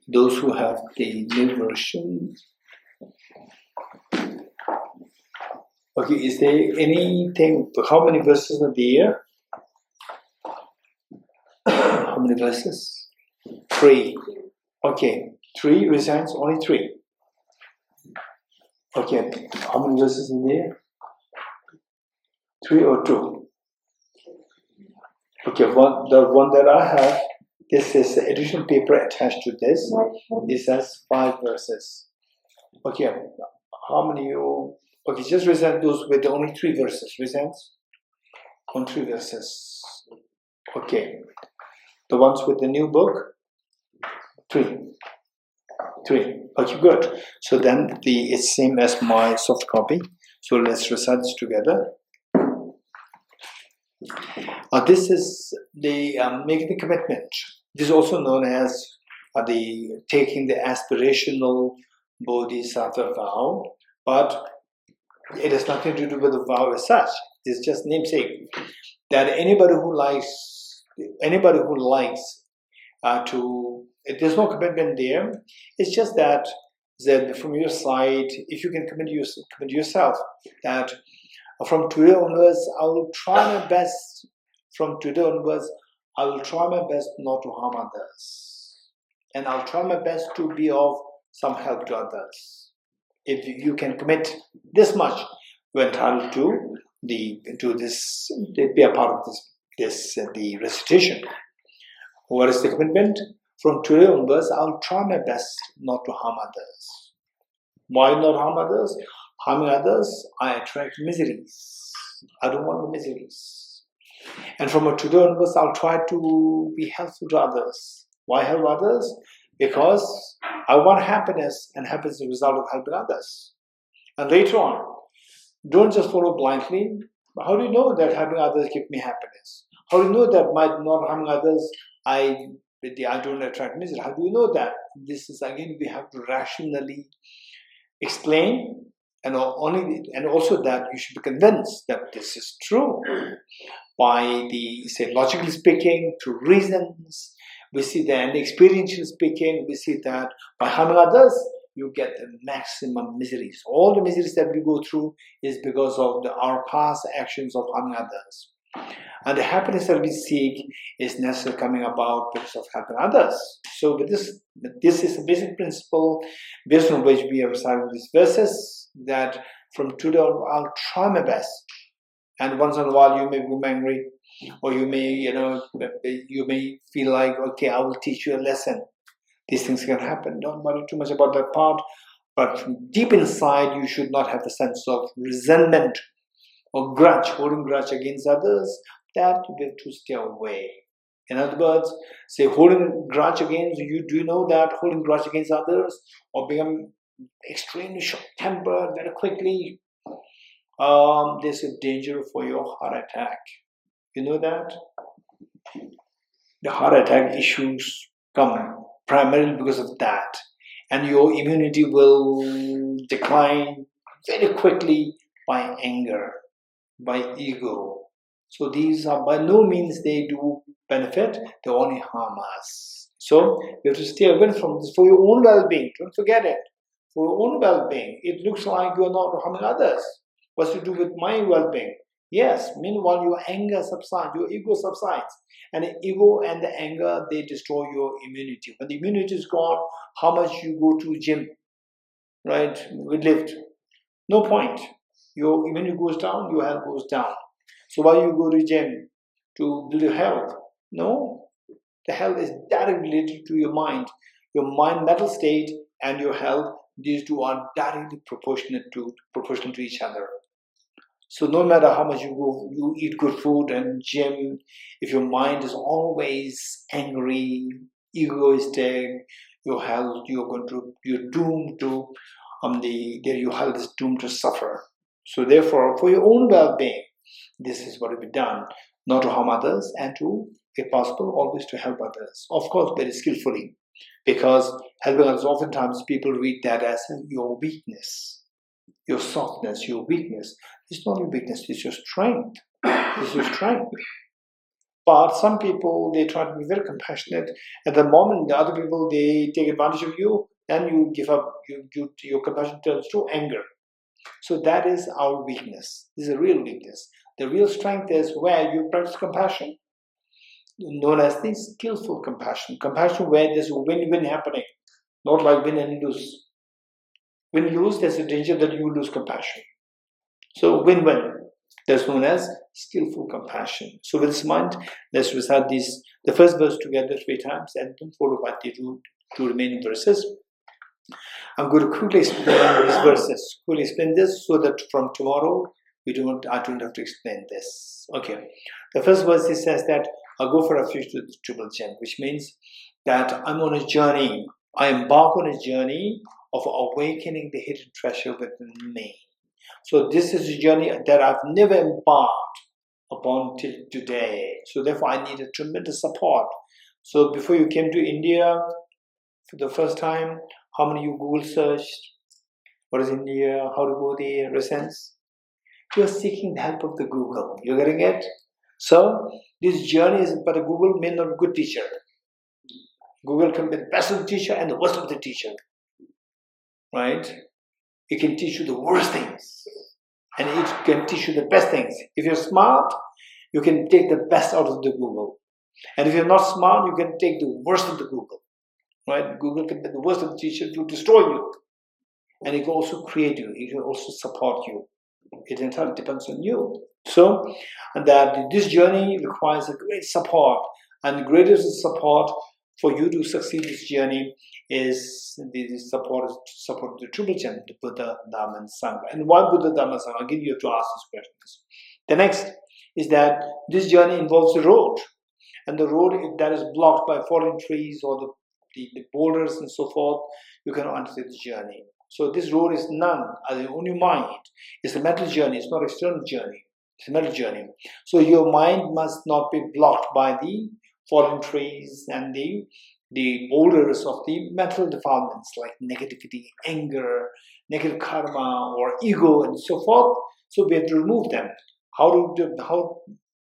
Those who have the new version. Okay, is there anything? How many verses are there? How many verses? 3. Okay, 3 resigns, only 3. Okay, how many verses are there? 3 or 2? Okay, the one that I have, this is the edition paper attached to this. This has 5 verses. Okay, how many you? Okay, just resent those with only 3 verses. Resents on 3 verses. Okay, the ones with the new book, 3. Okay, good. So then it's same as my soft copy. So let's recite this together. This is the making the commitment. This is also known as the taking the aspirational bodhisattva vow, but it has nothing to do with the vow as such. It's just namesake. That anybody who likes there's no commitment there. It's just that from your side, if you can commit yourself, that from today onwards, I will try my best. From today onwards, I will try my best not to harm others, and I'll try my best to be of some help to others. If you can commit this much, you're entitled to be a part of the recitation. What is the commitment? From today onwards, I'll try my best not to harm others. Why not harm others? Harming others, I attract miseries. I don't want the miseries. And from today onwards, I'll try to be helpful to others. Why help others? Because I want happiness, and happiness is a result of helping others. And later on, don't just follow blindly. How do you know that helping others gives me happiness? How do you know that by not harming others, I don't attract misery? How do you know that? This is again, we have to rationally explain, and also that you should be convinced that this is true. By logically speaking, through reasons, we see that, and experientially speaking, we see that by harming others, you get the maximum miseries. All the miseries that we go through is because of our past actions of harming others. And the happiness that we seek is necessarily coming about because of helping others. So this is a basic principle based on which we are reciting these verses, that from today on, I'll try my best. And once in a while you may be angry, or you may feel like, okay, I will teach you a lesson. These things can happen. Don't worry too much about that part. But from deep inside, you should not have the sense of resentment or grudge, holding grudge against others. That you have to stay away. In other words, say holding grudge against you. Do you know that holding grudge against others or become extremely short-tempered very quickly, there's a danger for your heart attack. You know that? The heart attack issues come primarily because of that. And your immunity will decline very quickly by anger, by ego. So these are by no means they do benefit, they only harm us. So you have to stay away from this for your own well-being. Don't forget it. For your own well-being. It looks like you're not harming others. What's to do with my well-being? Yes, meanwhile your anger subsides, your ego subsides. And the ego and the anger, they destroy your immunity. When the immunity is gone, how much you go to gym, right, with lift? No point. Your immunity goes down, your health goes down. So why you go to gym? To build your health? No. The health is directly related to your mind. Your mind, mental state, and your health, these two are directly proportional to each other. So no matter how much you eat good food and gym, if your mind is always angry, egoistic, your health, you're doomed to your health is doomed to suffer. So therefore, for your own well-being, this is what will be done, not to harm others and to, if possible, always to help others. Of course, very skillfully, because helping others, oftentimes people read that as your weakness, your softness, your weakness. It's not your weakness, it's your strength. It's your strength. But some people, they try to be very compassionate. At the moment, the other people, they take advantage of you, then you give up, your compassion turns to anger. So that is our weakness. This is a real weakness. The real strength is where you practice compassion, known as the skillful compassion. Compassion where there's a win-win happening, not like win and lose. Win-lose, there's a danger that you lose compassion. So win-win, that's known as skillful compassion. So with this mind, let's recite the first verse together 3 times and then followed by the two remaining verses. I'm going to quickly explain these verses. Quickly explain this so that from tomorrow I don't have to explain this. Okay. The first verse it says that I'll go for refuge to the triple gem, which means that I'm on a journey. I embark on a journey of awakening the hidden treasure within me. So this is a journey that I've never embarked upon till today. So therefore I need a tremendous support. So before you came to India for the first time, how many of you Google searched what is India, how to go there, reasons? You're seeking the help of the Google. You're getting it? So this journey is, but a Google may not be a good teacher. Google can be the best of the teacher and the worst of the teacher. Right? It can teach you the worst things. And it can teach you the best things. If you're smart, you can take the best out of the Google. And if you're not smart, you can take the worst of the Google. Right? Google can be the worst of the teacher to destroy you. And it can also create you. It can also support you. It entirely depends on you. So, and that this journey requires a great support. And the greatest support for you to succeed this journey is the support the triple gem, the Buddha, Dharma, and Sangha. And why Buddha, Dharma, and Sangha? Again, you have to ask these questions. The next is that this journey involves a road. And the road, if that is blocked by fallen trees or the boulders and so forth, you cannot undertake the journey. So this road is none, as only mind. It's a mental journey, it's not an external journey. It's a mental journey. So your mind must not be blocked by the fallen trees and the boulders of the mental defilements like negativity, anger, negative karma, or ego, and so forth. So we have to remove them. How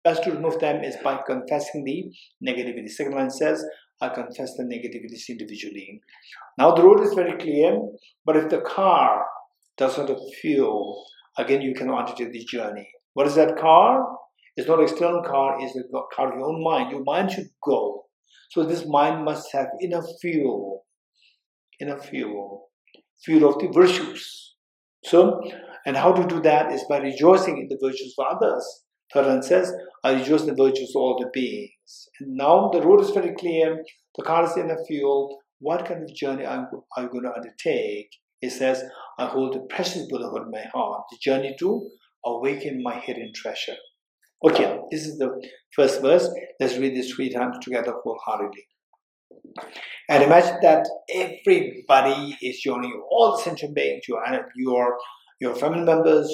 best to remove them is by confessing the negativity. Second line says, I confess the negativities individually. Now the road is very clear, but if the car does not have fuel, again you cannot undertake the journey. What is that car? It's not an external car, it's the car of your own mind. Your mind should go. So this mind must have enough fuel of the virtues. So, and how to do that is by rejoicing in the virtues of others. Third line says, I rejoice in the virtues of all the beings. And now the road is very clear, the car is enough fuel. What kind of journey are you going to undertake? It says, I hold the precious Buddhahood in my heart, the journey to awaken my hidden treasure. Okay, this is the first verse. Let's read this 3 times together wholeheartedly. And imagine that everybody is joining you, all the sentient beings, your family members,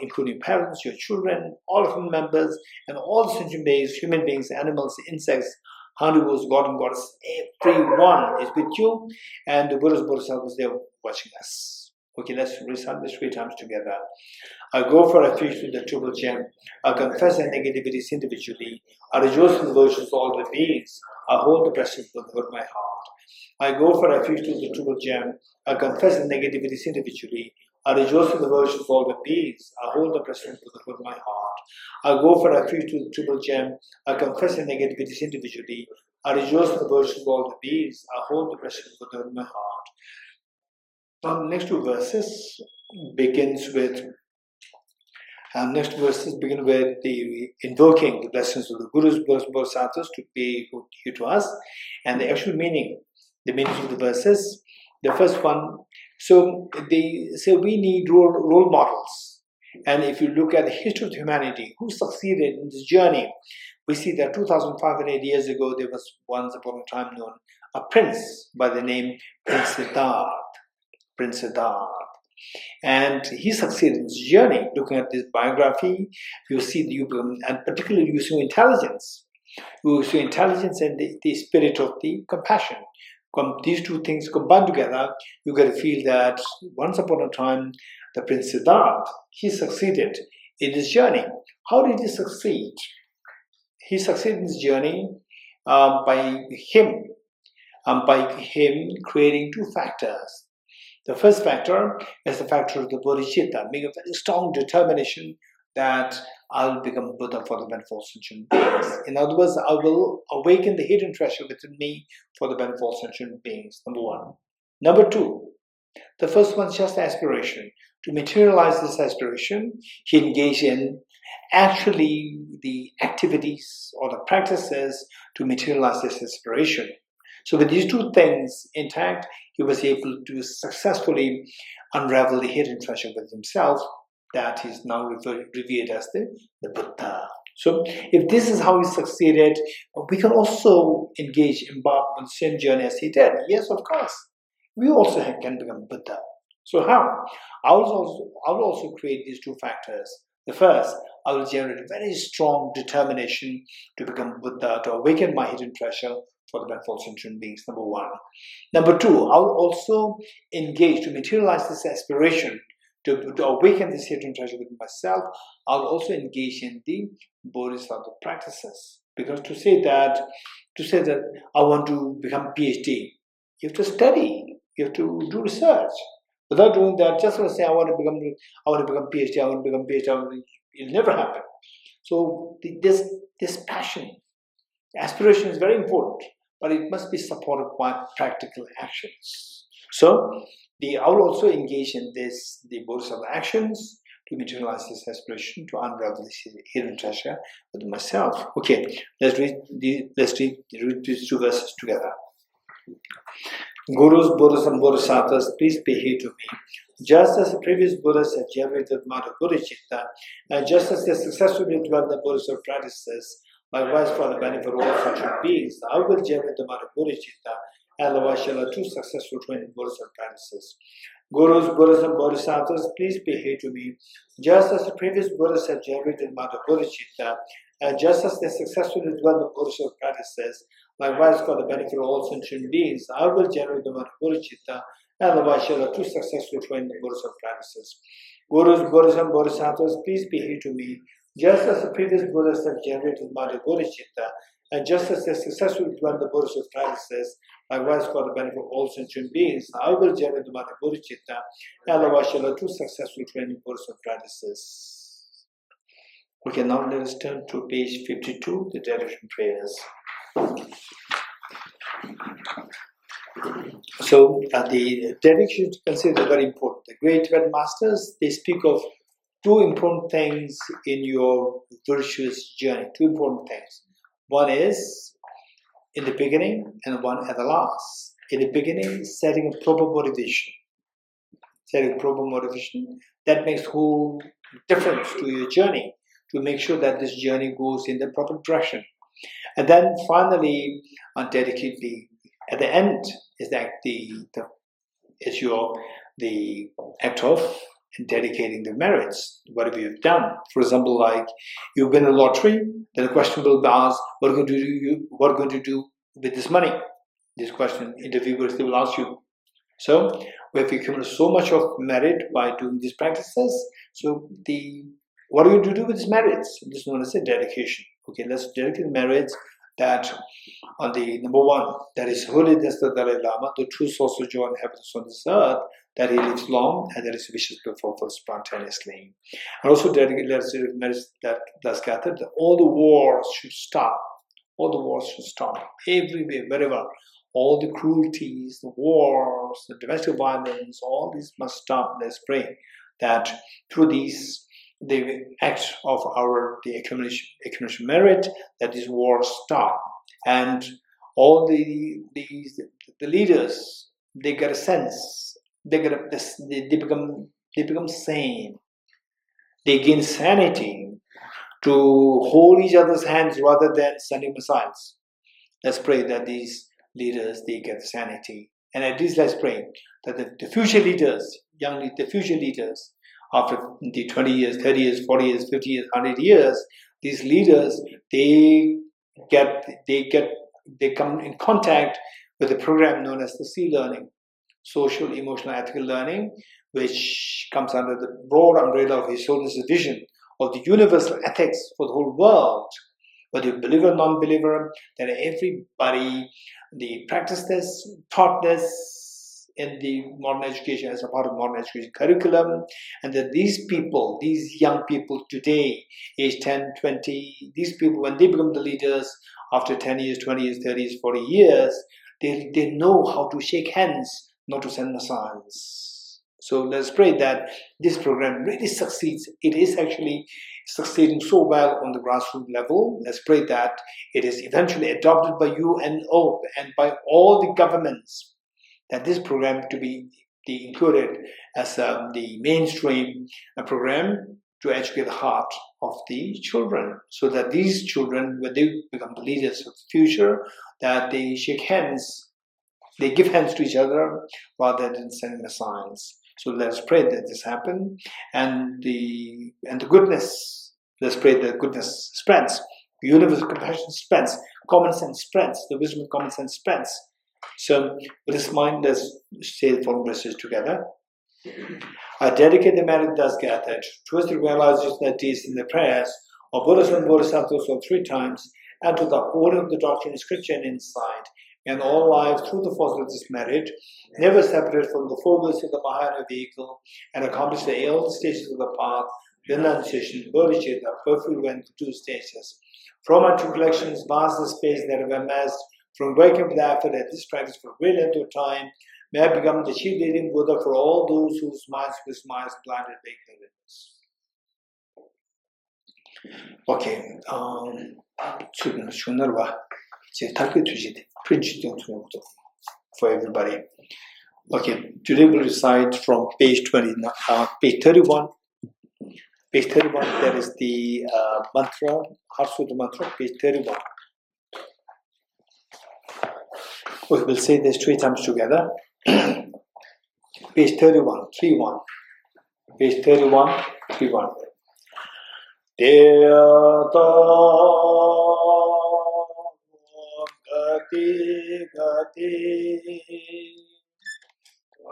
including parents, your children, all of them members, and all the sentient beings, human beings, animals, insects, herbivores, God and Goddess, everyone is with you, and the Buddha's Bodhisattvas, they're watching us. Okay, let's recite this 3 times together. I go for refuge to the triple gem. I confess the negativities individually. I rejoice in the virtues of all the beings. I hold the precious Buddhahood in my heart. I go for refuge to the triple gem. I confess the negativities individually. I rejoice in the virtues of all the beings. I hold the precious Buddhahood in my heart. I go for refuge to the triple gem. I confess the negativities individually. I rejoice in the virtues of all the beings. I hold the precious Buddhahood in my heart. Now, the next 2 verses begins with the invoking the blessings of the Gurus, Bodhisattvas to pay you to us, and the actual meaning, the meanings of the verses. The first one, so they say we need role models, and if you look at the history of humanity, who succeeded in this journey, we see that 2,500 years ago there was once upon a time known a prince by the name Prince Siddhartha. And he succeeded in his journey. Looking at this biography, you see and particularly using intelligence. You see intelligence and the spirit of the compassion. These 2 things combined together, you get to feel that once upon a time, the Prince Siddhartha, he succeeded in his journey. How did he succeed? He succeeded in his journey by him creating 2 factors. The first factor is the factor of the Bodhichitta, being a very strong determination that I'll become Buddha for the benefit of sentient beings. In other words, I will awaken the hidden treasure within me for the benefit of sentient beings, number 1. Number 2, the first one is just aspiration. To materialize this aspiration, he engaged in actually the activities or the practices to materialize this aspiration. So with these 2 things intact, he was able to successfully unravel the hidden treasure with himself that is now revered as the Buddha. So if this is how he succeeded, we can also embark on the same journey as he did. Yes, of course. We also can become Buddha. So how? I will also create these 2 factors. The first, I will generate a very strong determination to become Buddha, to awaken my hidden treasure for the benefit of sentient beings, number 1. Number 2, I will also engage to materialize this aspiration to awaken this hidden treasure within myself. I will also engage in the Bodhisattva practices. Because to say that I want to become PhD, you have to study, you have to do research. Without doing that, just to say I want to become PhD, it'll never happen. So this passion, aspiration is very important, but it must be supported by practical actions. So I will also engage in the Bodhisattva actions to materialize this aspiration, to unravel this hidden treasure with myself. Okay, let's read these 2 verses together. Gurus, Buddhas and Bodhisattvas, please pay heed to me. Just as the previous Buddhas have generated Mata Bodhichitta, and just as they successfully developed the Bodhisattva practices, likewise for the benefit of all sentient beings, I will generate the Mata Bodhichitta, and the Geshe-la 2 successful training Bodhisattva practices. Gurus, Buddhas and Bodhisattvas, please pay heed to me. Just as the previous Buddhas have generated Mata Bodhichitta, and just as they successfully developed the Bodhisattva practices, likewise for the benefit of all sentient beings, I will generate the Mata Bodhichitta, and the Geshe-la 2 successful training Bodhisattva practices. Gurus, Buddhas and Bodhisattvas, please pay heed to me. Just as the previous Buddhas have generated Mata Bodhichitta, and just as they successfully developed the Bodhisattva practices, likewise for the benefit of all sentient beings, I will generate the Mata Bodhichitta, and the Geshe-la 2 successful training Bodhisattva practices. Okay, now let us turn to page 52, the dedication prayers. So the dedication is considered very important. The great Tibetan masters, they speak of 2 important things in your virtuous journey. 2 important things. One is in the beginning and one at the last. In the beginning, setting a proper motivation. setting proper motivation, that makes whole difference to your journey, to make sure that this journey goes in the proper direction. And then finally, dedicate at the end is that the act of dedicating the merits, whatever you've done. For example, like you win a lottery, then the question will be asked, what are you going to do with this money? This question interviewers will ask you. So we have accumulated so much of merit by doing these practices. So what are you going to do with these merits? This is known as a dedication. Okay, let's dedicate the merits that on the number one, that is holiness the Dalai Lama, the true source of joy and happiness on this earth, that he lives long and that his wishes to fulfill spontaneously. And also dedicate merits that thus gathered that all the wars should stop. All the wars should stop. Everywhere, wherever. All the cruelties, the wars, the domestic violence, all these must stop. Let's pray that through these, the act of the accumulation merit, that these wars stop. And all the leaders, they get a sense, they become sane. They gain sanity to hold each other's hands rather than sending missiles. Let's pray that these leaders, they get sanity. And at least let's pray that the future leaders, the future leaders, after the 20 years, 30 years, 40 years, 50 years, 100 years, these leaders, they come in contact with a program known as the C-Learning, social, emotional, ethical learning, which comes under the broad umbrella of His Holiness' vision of the universal ethics for the whole world. Whether you believer or non-believer, that everybody, they practice this, taught this in the modern education as a part of modern education curriculum, and that these people, these young people today, age 10, 20, these people, when they become the leaders after 10 years, 20 years, 30 years, 40 years, they know how to shake hands, not to send missiles. So let's pray that this program really succeeds. It is actually succeeding so well on the grassroots level. Let's pray that it is eventually adopted by UNO and by all the governments, that this program to be included as the mainstream program to educate the heart of the children, so that these children, when they become the leaders of the future, that they shake hands, they give hands to each other rather than sending missiles. So let's pray that this happen, and the goodness. Let's pray that goodness spreads, universal compassion spreads, common sense spreads, the wisdom of common sense spreads. So with this mind, let's say the following verses together. I dedicate the merit thus gathered towards the realization that is in the prayers of Buddhas and Bodhisattvas of 3 times, and to the holding of the doctrine, scripture, and insight, and all lives through the force of this merit, never separate from the 4 wheels of the Mahāyāna vehicle, and accomplish the 8 stages of the path, renunciation, bodhicitta, perfect went to 2 stages. From our 2 collections, vast the space that have amassed, from waking up the effort at this practice for a great length of time, may I become the chief leading Buddha for all those whose minds blinded ignorance. Okay, for everybody. Okay, today we'll recite from page 31. Page 31, that is the mantra, Heart mantra, page 31. Okay, we'll say this 3 times together. Page 31, 3-1. Page 31, 3-1. Deyata gati gati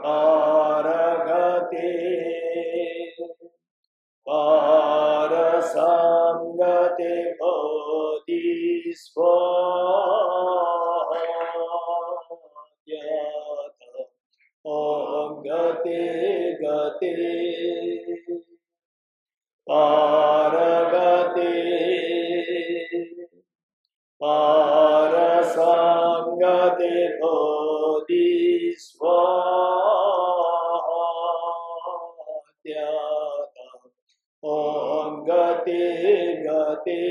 aragati parasamgati bodhisvatyata om gati gati paragati parasamgati bodhisvatyata om gati gati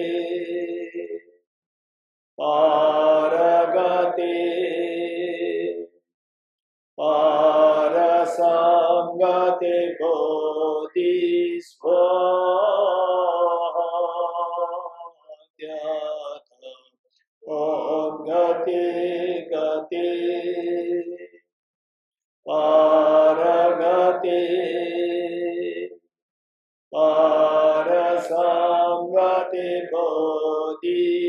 paragati parasamgati Gate Bodhisvatyata Om Gate Gate Paragate Parasamgate Bodhisvaha.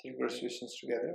Take resolutions together.